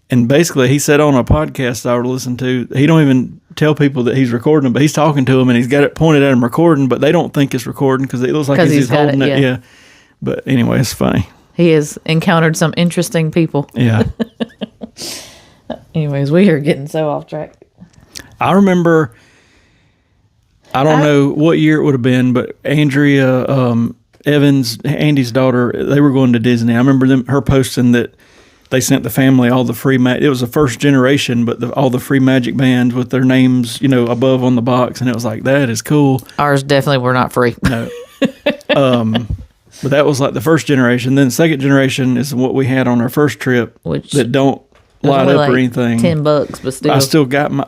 and basically he said on a podcast I would listen to, he don't even tell people that he's recording them, but he's talking to them, and he's got it pointed at him recording, but they don't think it's recording because it looks like he's holding it. Yeah. But anyway, it's funny. He has encountered some interesting people. Yeah. Anyways, we are getting so off track. I remember, I don't know what year it would have been, but Andrea Evans, Andy's daughter, they were going to Disney. I remember her posting that they sent the family all the free it was the first generation, but all the free Magic Bands with their names, above on the box, and it was like, that is cool. Ours definitely were not free. No. But that was like the first generation. Then the second generation is what we had on our first trip, that don't light up or anything. $10, but still.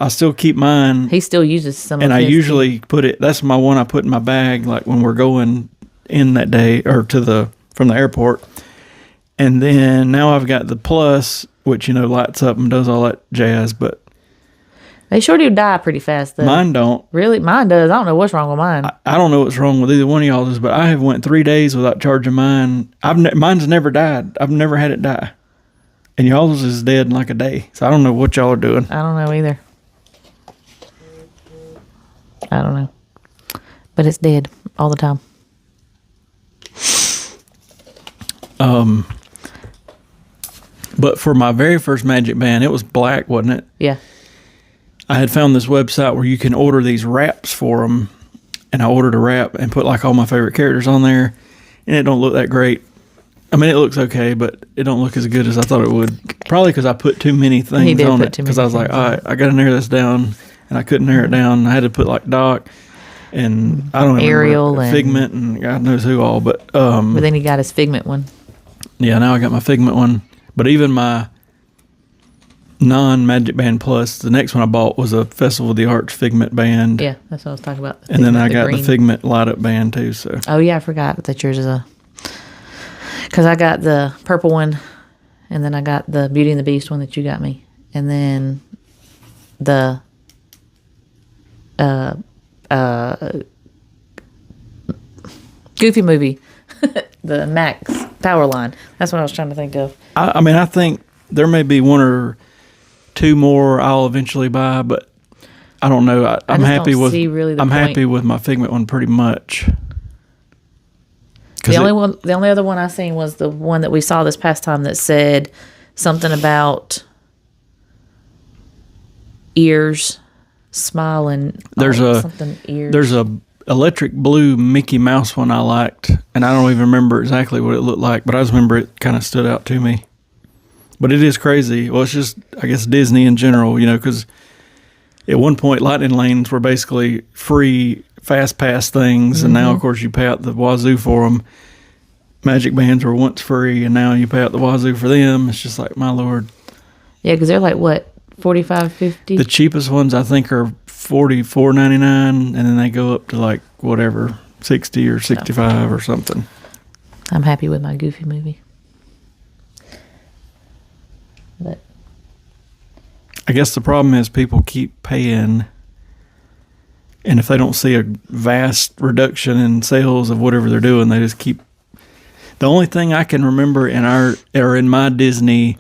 I still keep mine. He still uses some of and his. And I usually put it, that's my one I put in my bag, like when we're going in that day or from the airport. And then now I've got the Plus, which, lights up and does all that jazz, but. They sure do die pretty fast, though. Mine don't. Really? Mine does. I don't know what's wrong with mine. I don't know what's wrong with either one of y'all's, but I have went 3 days without charging mine. Mine's never died. I've never had it die. And y'all's is dead in like a day. So I don't know what y'all are doing. I don't know either. I don't know. But it's dead all the time. But for my very first Magic Band, it was black, wasn't it? Yeah. I had found this website where you can order these wraps for them. And I ordered a wrap and put like all my favorite characters on there. And it don't look that great. I mean, it looks okay, but it don't look as good as I thought it would. Probably because I put too many things on it. Because I was like, all right, I got to narrow this down. And I couldn't narrow it down. I had to put like Doc and I don't know. Ariel and Figment and God knows who all. But then he got his Figment one. Yeah, now I got my Figment one. But even my non-Magic Band Plus, the next one I bought was a Festival of the Arts Figment band. Yeah, that's what I was talking about. And then I got the Figment light-up band too. So. Oh, yeah, I forgot that yours is because I got the purple one, and then I got the Beauty and the Beast one that you got me. And then the Goofy movie, the Max Power Line. That's what I was trying to think of. I mean, I think there may be one or two more I'll eventually buy, but I don't know. I'm happy with. I'm happy with my Figment one pretty much. The only other one I seen was the one that we saw this past time that said something about ears, smiling. There's a electric blue Mickey Mouse one I liked, and I don't even remember exactly what it looked like, but I just remember it kind of stood out to me. But it is crazy. Well, it's just, I guess, Disney in general, because at one point Lightning Lanes were basically free fast pass things, and now, of course, you pay out the wazoo for them. Magic Bands were once free, and now you pay out the wazoo for them. It's just like, my Lord. Yeah, because they're like, what, $45, $50? The cheapest ones, I think, are $44.99, and then they go up to like whatever, 60 or 65 or something. I'm happy with my Goofy movie. But I guess the problem is people keep paying, and if they don't see a vast reduction in sales of whatever they're doing, they just keep. The only thing I can remember in my Disney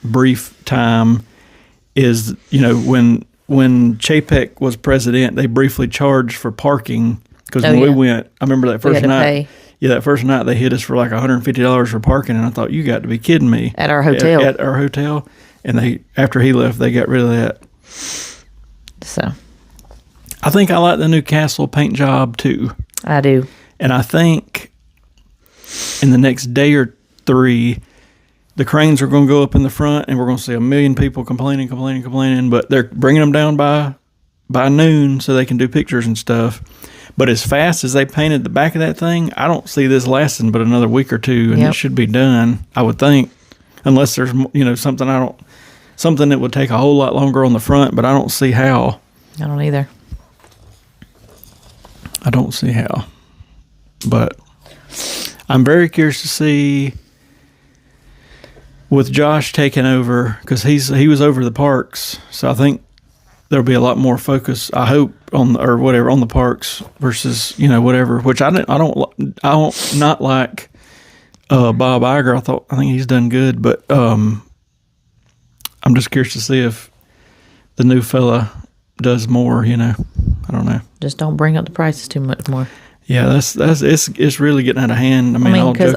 brief time is, when Chapek was president, they briefly charged for parking because when we went, I remember that first night. Yeah, that first night they hit us for like $150 for parking, and I thought, you got to be kidding me. At our hotel. At our hotel, and after he left, they got rid of that. So, I think I like the new castle paint job too. I do, and I think in the next day or three, the cranes are going to go up in the front, and we're going to see a million people complaining, but they're bringing them down by noon so they can do pictures and stuff. But as fast as they painted the back of that thing, I don't see this lasting but another week or two, and it should be done, I would think, unless there's something that would take a whole lot longer on the front, but I don't see how. I don't either. I don't see how. But I'm very curious to see with Josh taking over, because he was over the parks, so I think there'll be a lot more focus, I hope, on the parks versus whatever. Which I don't not like Bob Iger. I think he's done good, but I'm just curious to see if the new fella does more. I don't know. Just don't bring up the prices too much more. Yeah, it's really getting out of hand. I mean, because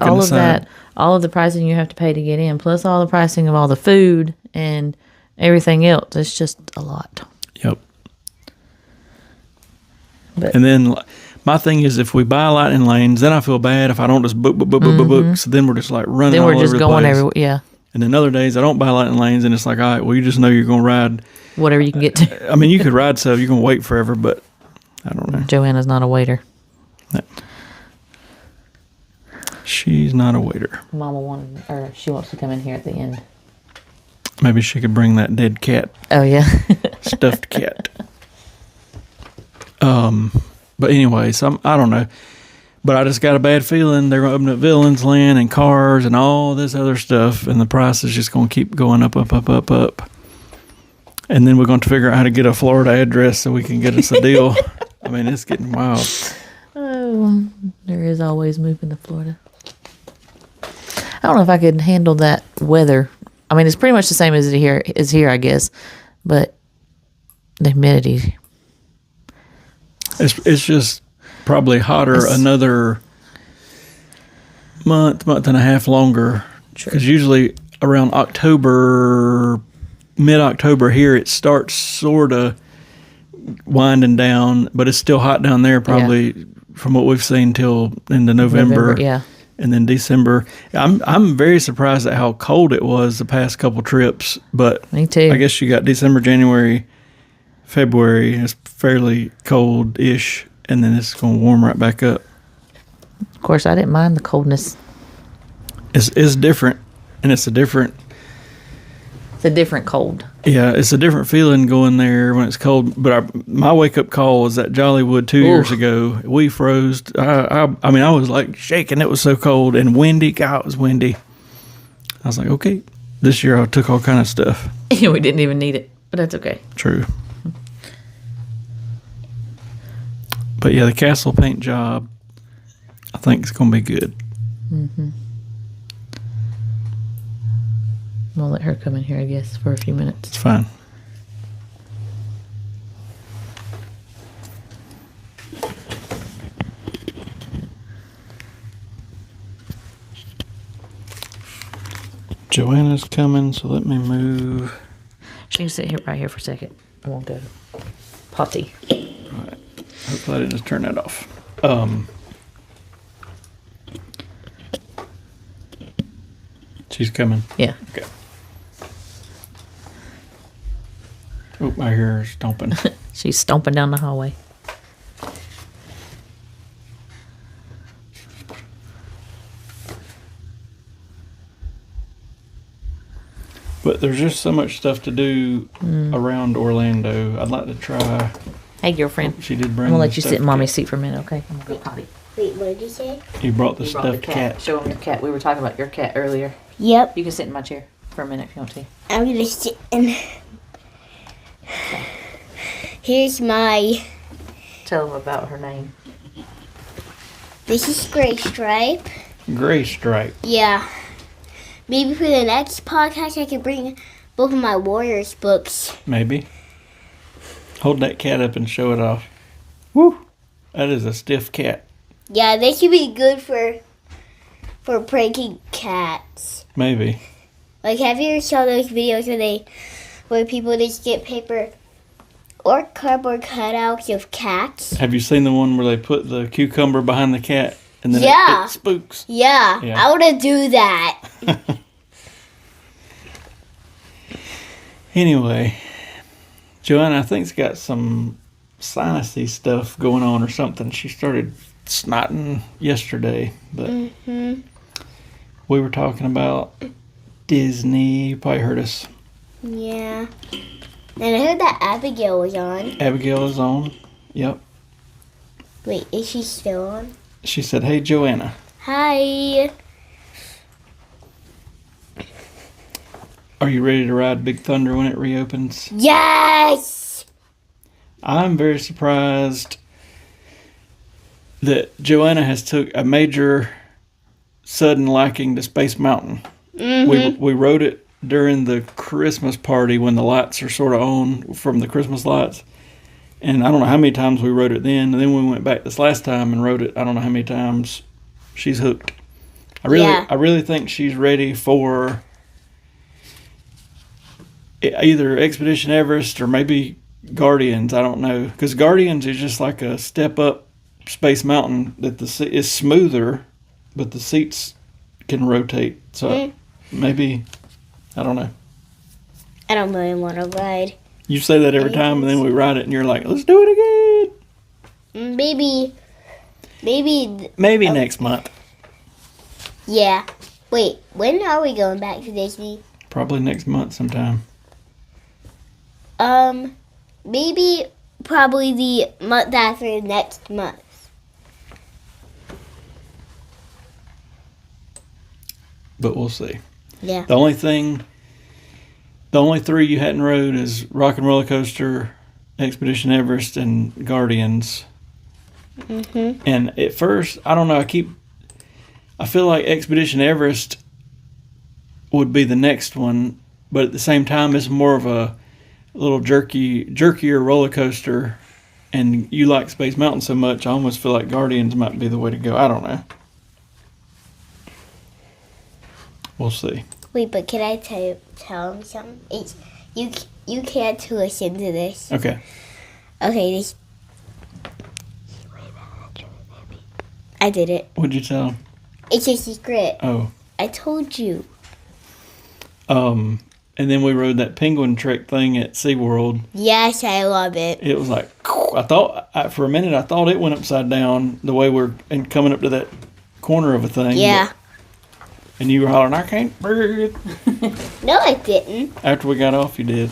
all of the pricing you have to pay to get in, plus all the pricing of all the food and everything else, it's just a lot. Yep. But, and then My thing is, if we buy lightning lanes, then I feel bad if I don't just book. So then we're just like running. Then all we're just over going the place. everywhere. Yeah. And then other days I don't buy lightning lanes, and it's like, all right, well, you just know you're going to ride whatever you can get to. I mean, you could ride stuff. You're going to wait forever, but I don't know. Joanna's not a waiter. No. She's not a waiter. Mama she wants to come in here at the end. Maybe she could bring that dead cat. Oh yeah. Stuffed cat. But anyway, I don't know. But I just got a bad feeling they're going to open up Villains Land and cars and all this other stuff, and the price is just going to keep going up. And then we're going to figure out how to get a Florida address so we can get us a deal. I mean, it's getting wild. Oh, there is always moving to Florida. I don't know if I could handle that weather. I mean, it's pretty much the same as here, I guess. But the humidity. It's just probably hotter another month and a half longer. Because usually around mid-October here, it starts sort of winding down, but it's still hot down there probably from what we've seen till into November. Yeah. And then December. I'm very surprised at how cold it was the past couple trips. But me too. I guess you got December, January, February. It's fairly cold-ish, and then it's going to warm right back up. Of course, I didn't mind the coldness. It's different, and it's a different cold. Yeah, it's a different feeling going there when it's cold. But my wake-up call was at Jollywood 2 years ago. We froze. I mean, I was like shaking. It was so cold and windy. God, it was windy. I was like, okay. This year I took all kind of stuff. We didn't even need it, but that's okay. True. But yeah, the castle paint job, I think it's going to be good. Mm-hmm. We'll let her come in here, I guess, for a few minutes. It's fine. Joanna's coming, so let me move. She can sit right here for a second. I won't go potty. All right. Hopefully I didn't just turn that off. She's coming. Yeah. Okay. Oh, I hear her stomping. She's stomping down the hallway. But there's just so much stuff to do around Orlando. I'd like to try. Hey, girlfriend. She did bring. I'm gonna let you sit in mommy's seat for a minute, okay? I'm gonna go potty. Wait, what did you say? You brought the stuffed cat. Show him the cat. We were talking about your cat earlier. Yep. You can sit in my chair for a minute if you want to. I'm gonna sit in. Here's my. Tell them about her name. This is Gray Stripe. Gray Stripe. Yeah. Maybe for the next podcast I can bring both of my Warriors books. Maybe. Hold that cat up and show it off. Woo! That is a stiff cat. Yeah, they should be good for pranking cats. Maybe. Like, have you ever saw those videos where people just get paper or cardboard cutouts of cats? Have you seen the one where they put the cucumber behind the cat and then it spooks? Yeah, I want to do that. Anyway, Joanna, I think's got some sinusy stuff going on or something. She started snotting yesterday, but we were talking about Disney. You probably heard us. Yeah. And I heard that Abigail was on. Abigail is on. Yep. Wait, is she still on? She said, hey, Joanna. Hi. Are you ready to ride Big Thunder when it reopens? Yes! I'm very surprised that Joanna has took a major sudden liking to Space Mountain. Mm-hmm. We rode it during the Christmas party when the lights are sort of on from the Christmas lights. And I don't know how many times we rode it then. And then we went back this last time and rode it. I don't know how many times. She's hooked. I really think she's ready for either Expedition Everest or maybe Guardians. I don't know. Because Guardians is just like a step up Space Mountain that is smoother, but the seats can rotate. So maybe, I don't know. I don't really want to ride. You say that every time, and then we ride it, and you're like, let's do it again. Maybe next month. Yeah. Wait, when are we going back to Disney? Probably next month sometime. Maybe probably the month after next month. But we'll see. Yeah. The only 3 you hadn't rode is Rock and Roller Coaster, Expedition Everest, and Guardians. Mm-hmm. And at first, I don't know, I feel like Expedition Everest would be the next one, but at the same time, it's more of a little jerkier roller coaster, and you like Space Mountain so much, I almost feel like Guardians might be the way to go. I don't know. We'll see. Wait, but can I tell him something? You can't listen to this. Okay. Okay, I did it. What'd you tell him? It's a secret. Oh. I told you. And then we rode that penguin trick thing at SeaWorld. Yes, I love it. It was like, for a minute, I thought it went upside down the way and coming up to that corner of a thing. Yeah. And you were hollering, I can't breathe. No, I didn't. After we got off, you did.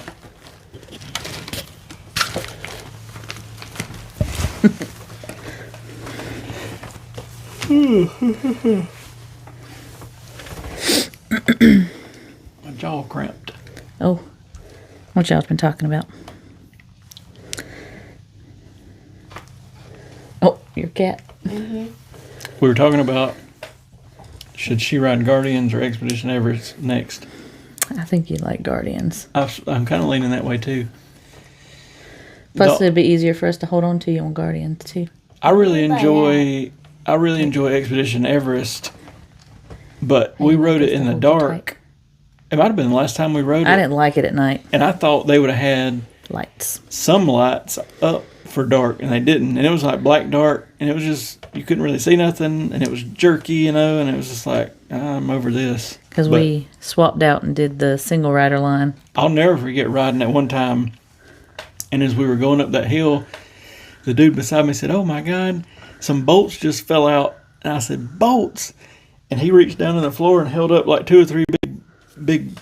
My jaw cramped. Oh, what y'all's been talking about? Oh, your cat. Mm-hmm. We were talking about, should she ride Guardians or Expedition Everest next? I think you like Guardians. I'm kind of leaning that way too. Plus, it'd be easier for us to hold on to you on Guardians too. I really enjoy Expedition Everest, but we rode it in the dark. It might have been the last time we rode it. I didn't like it at night. And I thought they would have had Lights. some lights up for dark, and they didn't. And it was like black dark, and it was just, you couldn't really see nothing, and it was jerky, and it was just like, I'm over this. Because we swapped out and did the single rider line. I'll never forget riding at one time, and as we were going up that hill, the dude beside me said, oh my God, some bolts just fell out. And I said, bolts? And he reached down to the floor and held up like 2 or 3 big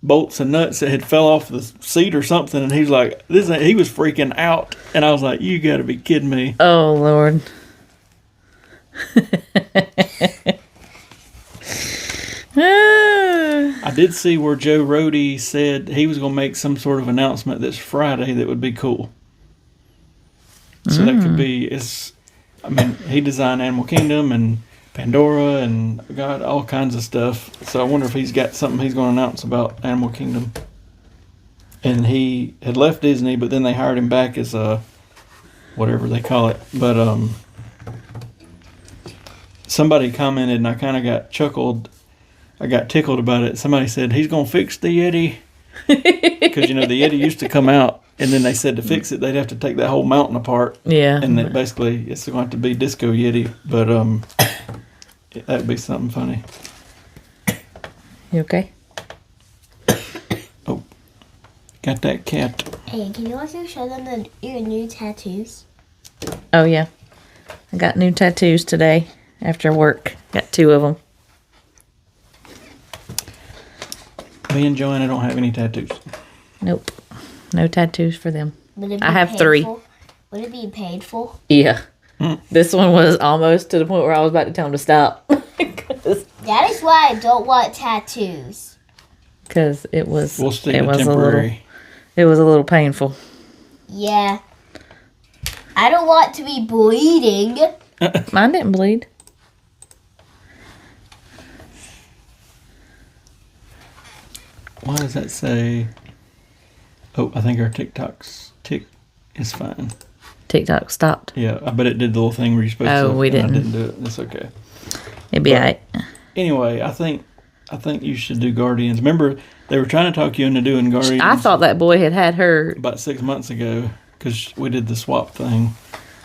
bolts and nuts that had fell off the seat or something. And he's like, he was freaking out. And I was like, you got to be kidding me. Oh, Lord. I did see where Joe Rohde said he was going to make some sort of announcement this Friday that would be cool. So that could be, he designed Animal Kingdom and Pandora and got all kinds of stuff. So I wonder if he's got something he's going to announce about Animal Kingdom. And he had left Disney, but then they hired him back as whatever they call it. But somebody commented, and I kind of got tickled about it. Somebody said, he's going to fix the Yeti. Because, the Yeti used to come out, and then they said to fix it, they'd have to take that whole mountain apart. Yeah. And that basically, it's going to have to be Disco Yeti. But that'd be something funny. You okay? Oh, got that cat. Hey, can you also show them your new tattoos? Oh, yeah. I got new tattoos today after work. Got 2 of them. Me and Joanna don't have any tattoos. Nope. No tattoos for them. Would it be I have 3. Would it be painful? Yeah. This one was almost to the point where I was about to tell him to stop. That is why I don't want tattoos. Because it was, We'll stick to temporary. It was a little painful. Yeah. I don't want to be bleeding. Mine didn't bleed. Why does that say? Oh, I think our tick is fine. TikTok stopped. Yeah, I bet it did the little thing where you're supposed to. Oh, we didn't. I didn't do it. That's okay. It'd be alright. Anyway, I think you should do Guardians. Remember, they were trying to talk you into doing Guardians. I thought that boy had her. About 6 months ago, because we did the swap thing.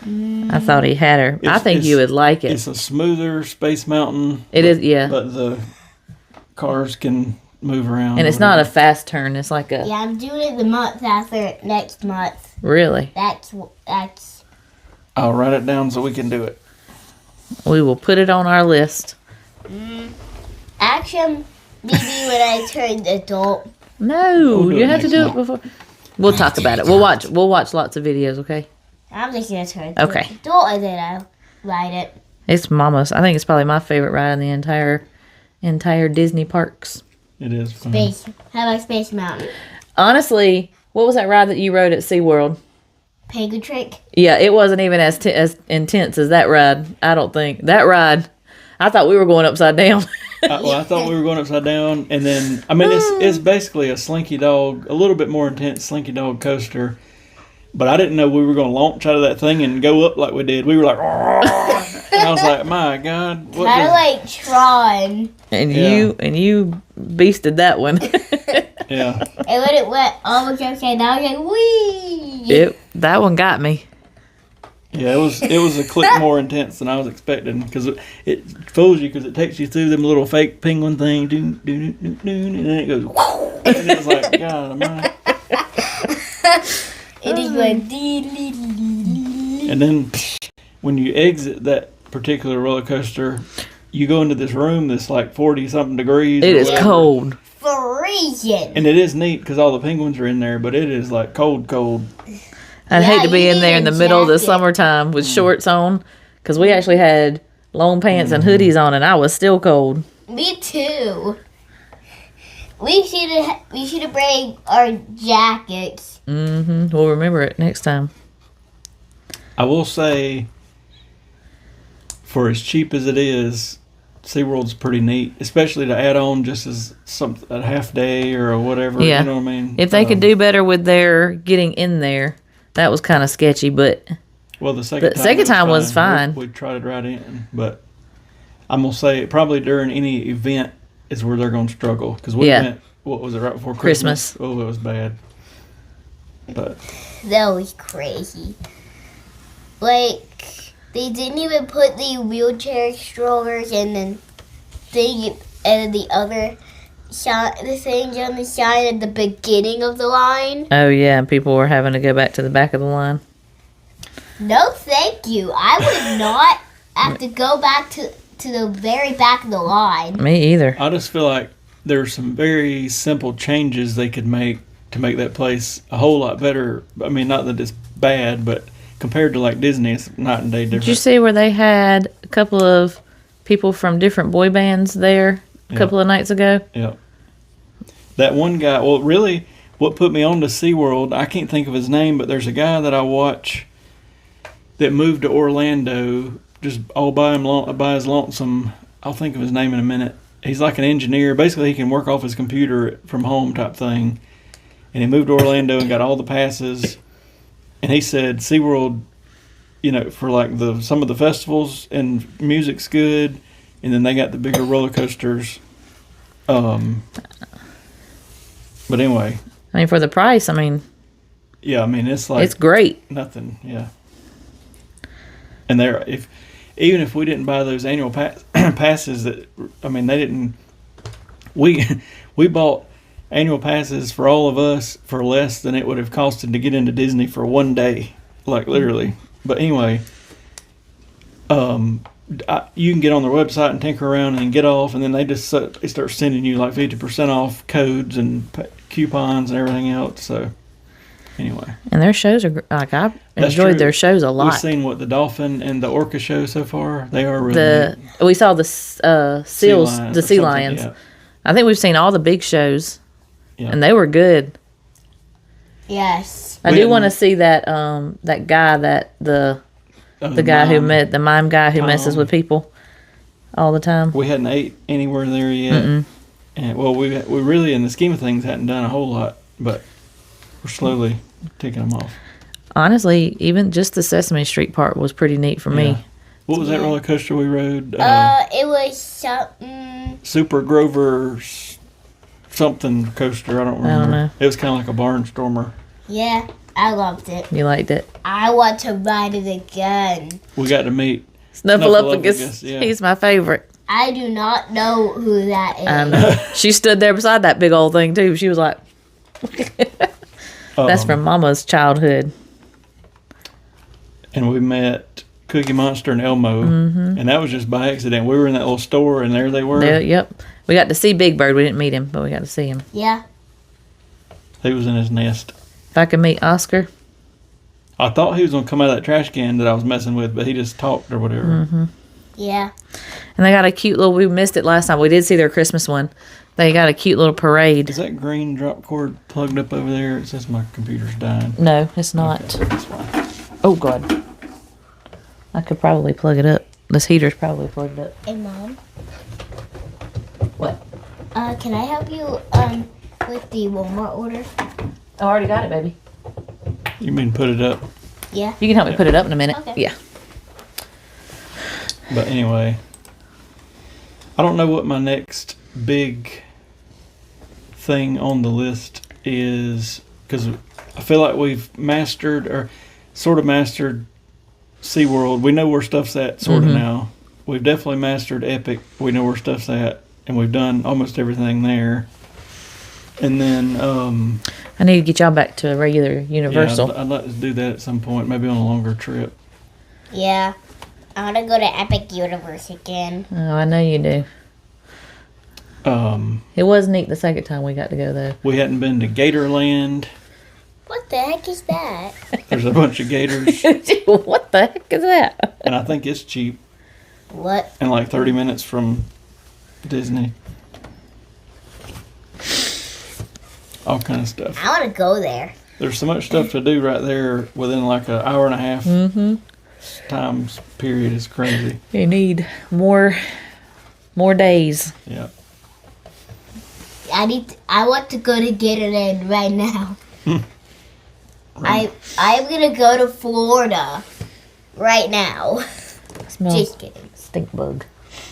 I thought he had her. I think you would like it. It's a smoother Space Mountain. It is, yeah. But the cars can move around. And it's not a fast turn. It's like a... Yeah, I'm doing it the month after next month. Really? That's... I'll write it down so we can do it. We will put it on our list. Actually, maybe when I turn adult. No, do you it have to next do month. it before. We'll talk about it. We'll watch lots of videos, okay? I'm just gonna turn Okay. adult and then I'll ride it. It's Mama's. I think it's probably my favorite ride in the entire Disney parks. It is fun. Space. How about Space Mountain? Honestly, what was that ride that you rode at SeaWorld? Penguin Trick. Yeah, it wasn't even as intense as that ride. I don't think. That ride, I thought we were going upside down. I thought we were going upside down, and then it's basically a Slinky Dog, a little bit more intense Slinky Dog coaster. But I didn't know we were going to launch out of that thing and go up like we did. We were like, and I was like, my God, Kind of like Tron. And you beasted that one. Yeah. And when it went almost upside down, I was like, wee! That one got me. Yeah, it was a click more intense than I was expecting because it fools you because it takes you through them little fake penguin thing, and then it goes, and it's like, God, am I? It is like, And then when you exit that particular roller coaster, you go into this room that's like 40-something degrees. It is cold. freezing. And it is neat because all the penguins are in there, but it is like cold. I'd hate to be you in there in need the a middle of the jacket. summertime with shorts on, because we actually had long pants and hoodies on, and I was still cold. Me too. We should have bring our jackets. We'll remember it next time. I will say, for as cheap as it is, SeaWorld's pretty neat, especially to add on just as a half day or whatever. Yeah. You know what I mean? If they could do better with their getting in there, that was kind of sketchy, but Well, the second time was fine. We tried it right in, but I'm gonna say probably during any event is where they're gonna struggle because we went. What was it right before Christmas? Oh, it was bad. But That was crazy. Like, they didn't even put the wheelchair strollers and then thing and the other the things on the side at the beginning of the line. oh yeah, and people were having to go back to the back of the line. No, thank you. I would not have to go back to the very back of the line. Me either. I just feel like there's some very simple changes they could make to make that place a whole lot better. I mean, not that it's bad, but compared to like Disney, it's night and day different. Did you see where they had a couple of people from different boy bands there a couple of nights ago? Yeah. That one guy, well, really, what put me on to SeaWorld, I can't think of his name, but there's a guy that I watch that moved to Orlando just all by his lonesome. I'll think of his name in a minute. He's like an engineer. Basically, he can work off his computer from home type thing. And he moved to Orlando and got all the passes. And he said SeaWorld, for like some of the festivals and music's good. And then they got the bigger roller coasters. But anyway. I mean, for the price, Yeah, it's like. it's great. Nothing, yeah. And even if we didn't buy those annual passes, they didn't. We bought annual passes for all of us for less than it would have costed to get into Disney for one day, like literally. But anyway, you can get on their website and tinker around and get off, and then they start sending you like 50% off codes and coupons and everything else. So anyway, And their shows are like I That's enjoyed true. their shows a lot. we've seen what the Dolphin and the Orca show so far. They are really neat. We saw the seals, lions the or sea something, lions. yeah. I think we've seen all the big shows, Yeah. and they were good. Yes. I We do hadn't- want to see that that guy the guy who the mime guy who messes Tom. with people all the time. We hadn't ate anywhere there yet. And we really, in the scheme of things, hadn't done a whole lot, but we're slowly taking them off. Honestly, even just the Sesame Street part was pretty neat for Yeah. me. What was that roller coaster we rode? It was something. Super Grover something coaster. I don't remember. know. It was kind of like a barnstormer. Yeah. I loved it. You liked it? I want to ride it again. We got to meet Snuffleupagus. Yeah. He's my favorite. I do not know who that is. She stood there beside that big old thing too. She was like, "That's from Mama's childhood." And we met Cookie Monster and Elmo, and that was just by accident. We were in that little store, and there they were. Yep. We got to see Big Bird. We didn't meet him, but we got to see him. Yeah. He was in his nest. If I could meet Oscar. I thought he was going to come out of that trash can that I was messing with, but he just talked or whatever. Yeah. And they got a cute little, we missed it last time. We did see their Christmas one. They got a cute little parade. Is that green drop cord plugged up over there? It says my computer's dying. No, it's not. Okay, that's fine. Oh, God. I could probably plug it up. This heater's probably plugged up. Hey, Mom. What? Can I help you with the Walmart order? I already got it, baby. You mean put it up? Yeah. You can help me put it up in a minute. Okay. Yeah. But anyway, I don't know what my next big thing on the list is, because I feel like we've mastered or sort of mastered SeaWorld. We know where stuff's at sort of now. We've definitely mastered Epic. We know where stuff's at, and we've done almost everything there. And then I need to get y'all back to a regular Universal. yeah, I'd like to do that at some point, maybe on a longer trip. Yeah. I want to go to Epic Universe again. Oh, I know you do. It was neat the second time we got to go, though. We hadn't been to Gatorland. What the heck is that? There's a bunch of gators, What the heck is that? and I think it's cheap What? and like 30 minutes from Disney. All kind of stuff. I want to go there. There's so much stuff to do right there within like an hour and a half times period. Is crazy. You need more days. Yeah. I want to go to Gatorland right now. I'm gonna go to Florida right now. Smells Just kidding. stink bug.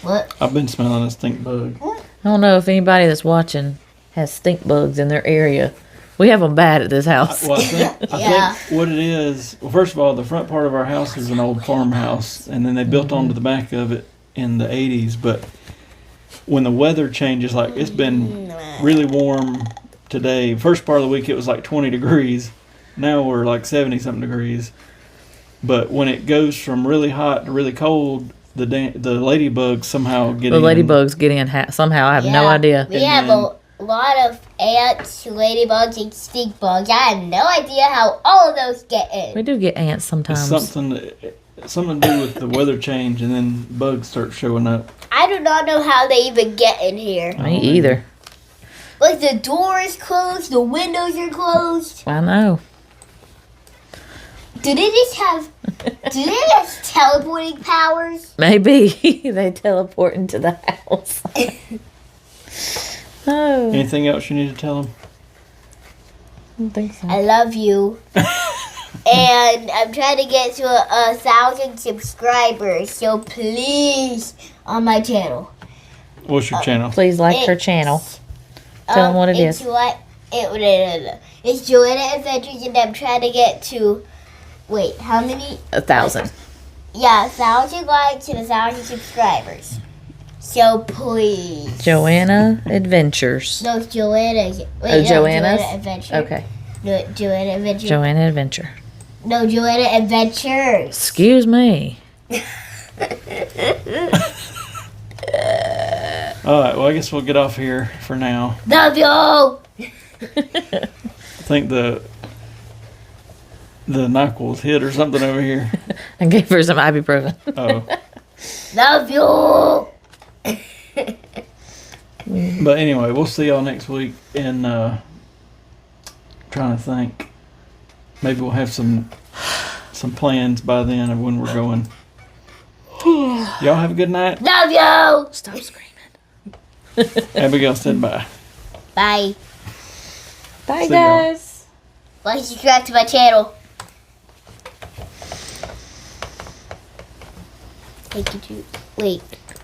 What? I've been smelling a stink bug. I don't know if anybody that's watching has stink bugs in their area. We have them bad at this house. Well, I Yeah. think what it is, well, first of all, the front part of our house is an old farmhouse, and then they built onto the back of it in the 80s. But when the weather changes, like it's been really warm today. First part of the week, it was like 20 degrees. Now we're like 70-something degrees. But when it goes from really hot to really cold, the ladybugs somehow get The in. ladybugs get in somehow. I have no idea. We have a lot of ants, ladybugs, and stink bugs. I have no idea how all of those get in. We do get ants sometimes. It's something to do with the weather change, and then bugs start showing up. I do not know how they even get in here. Me either. Like the door is closed, the windows are closed. I know. Do they just teleporting powers? Maybe they teleport into the house. Oh, Anything else you need to tell them? I don't think so. I love you. And I'm trying to get to 1,000 subscribers, so please, on my channel. What's your channel? Please like her channel. Tell them what it is. It's Joanna Adventures, and I'm trying to get to, wait, how many? 1,000. Yeah, 1,000 likes and 1,000 subscribers. So please. Joanna Adventures. No, Joanna's. Wait, Oh, Joanna's? Joanna Adventure. Okay. No, Joanna Adventure. Joanna Adventure. No, Joanna Adventures. Excuse me. All right, well, I guess we'll get off here for now. Love you. I think the NyQuil's hit or something over here. I gave her some ibuprofen. Oh. Love you. But anyway, we'll see y'all next week. And trying to think, maybe we'll have some plans by then of when we're going. Y'all have a good night. Love you. Stop screaming. Abigail said bye. Bye. Bye, See y'all. guys. Like and subscribe to my channel. Thank you, Jude. Wait.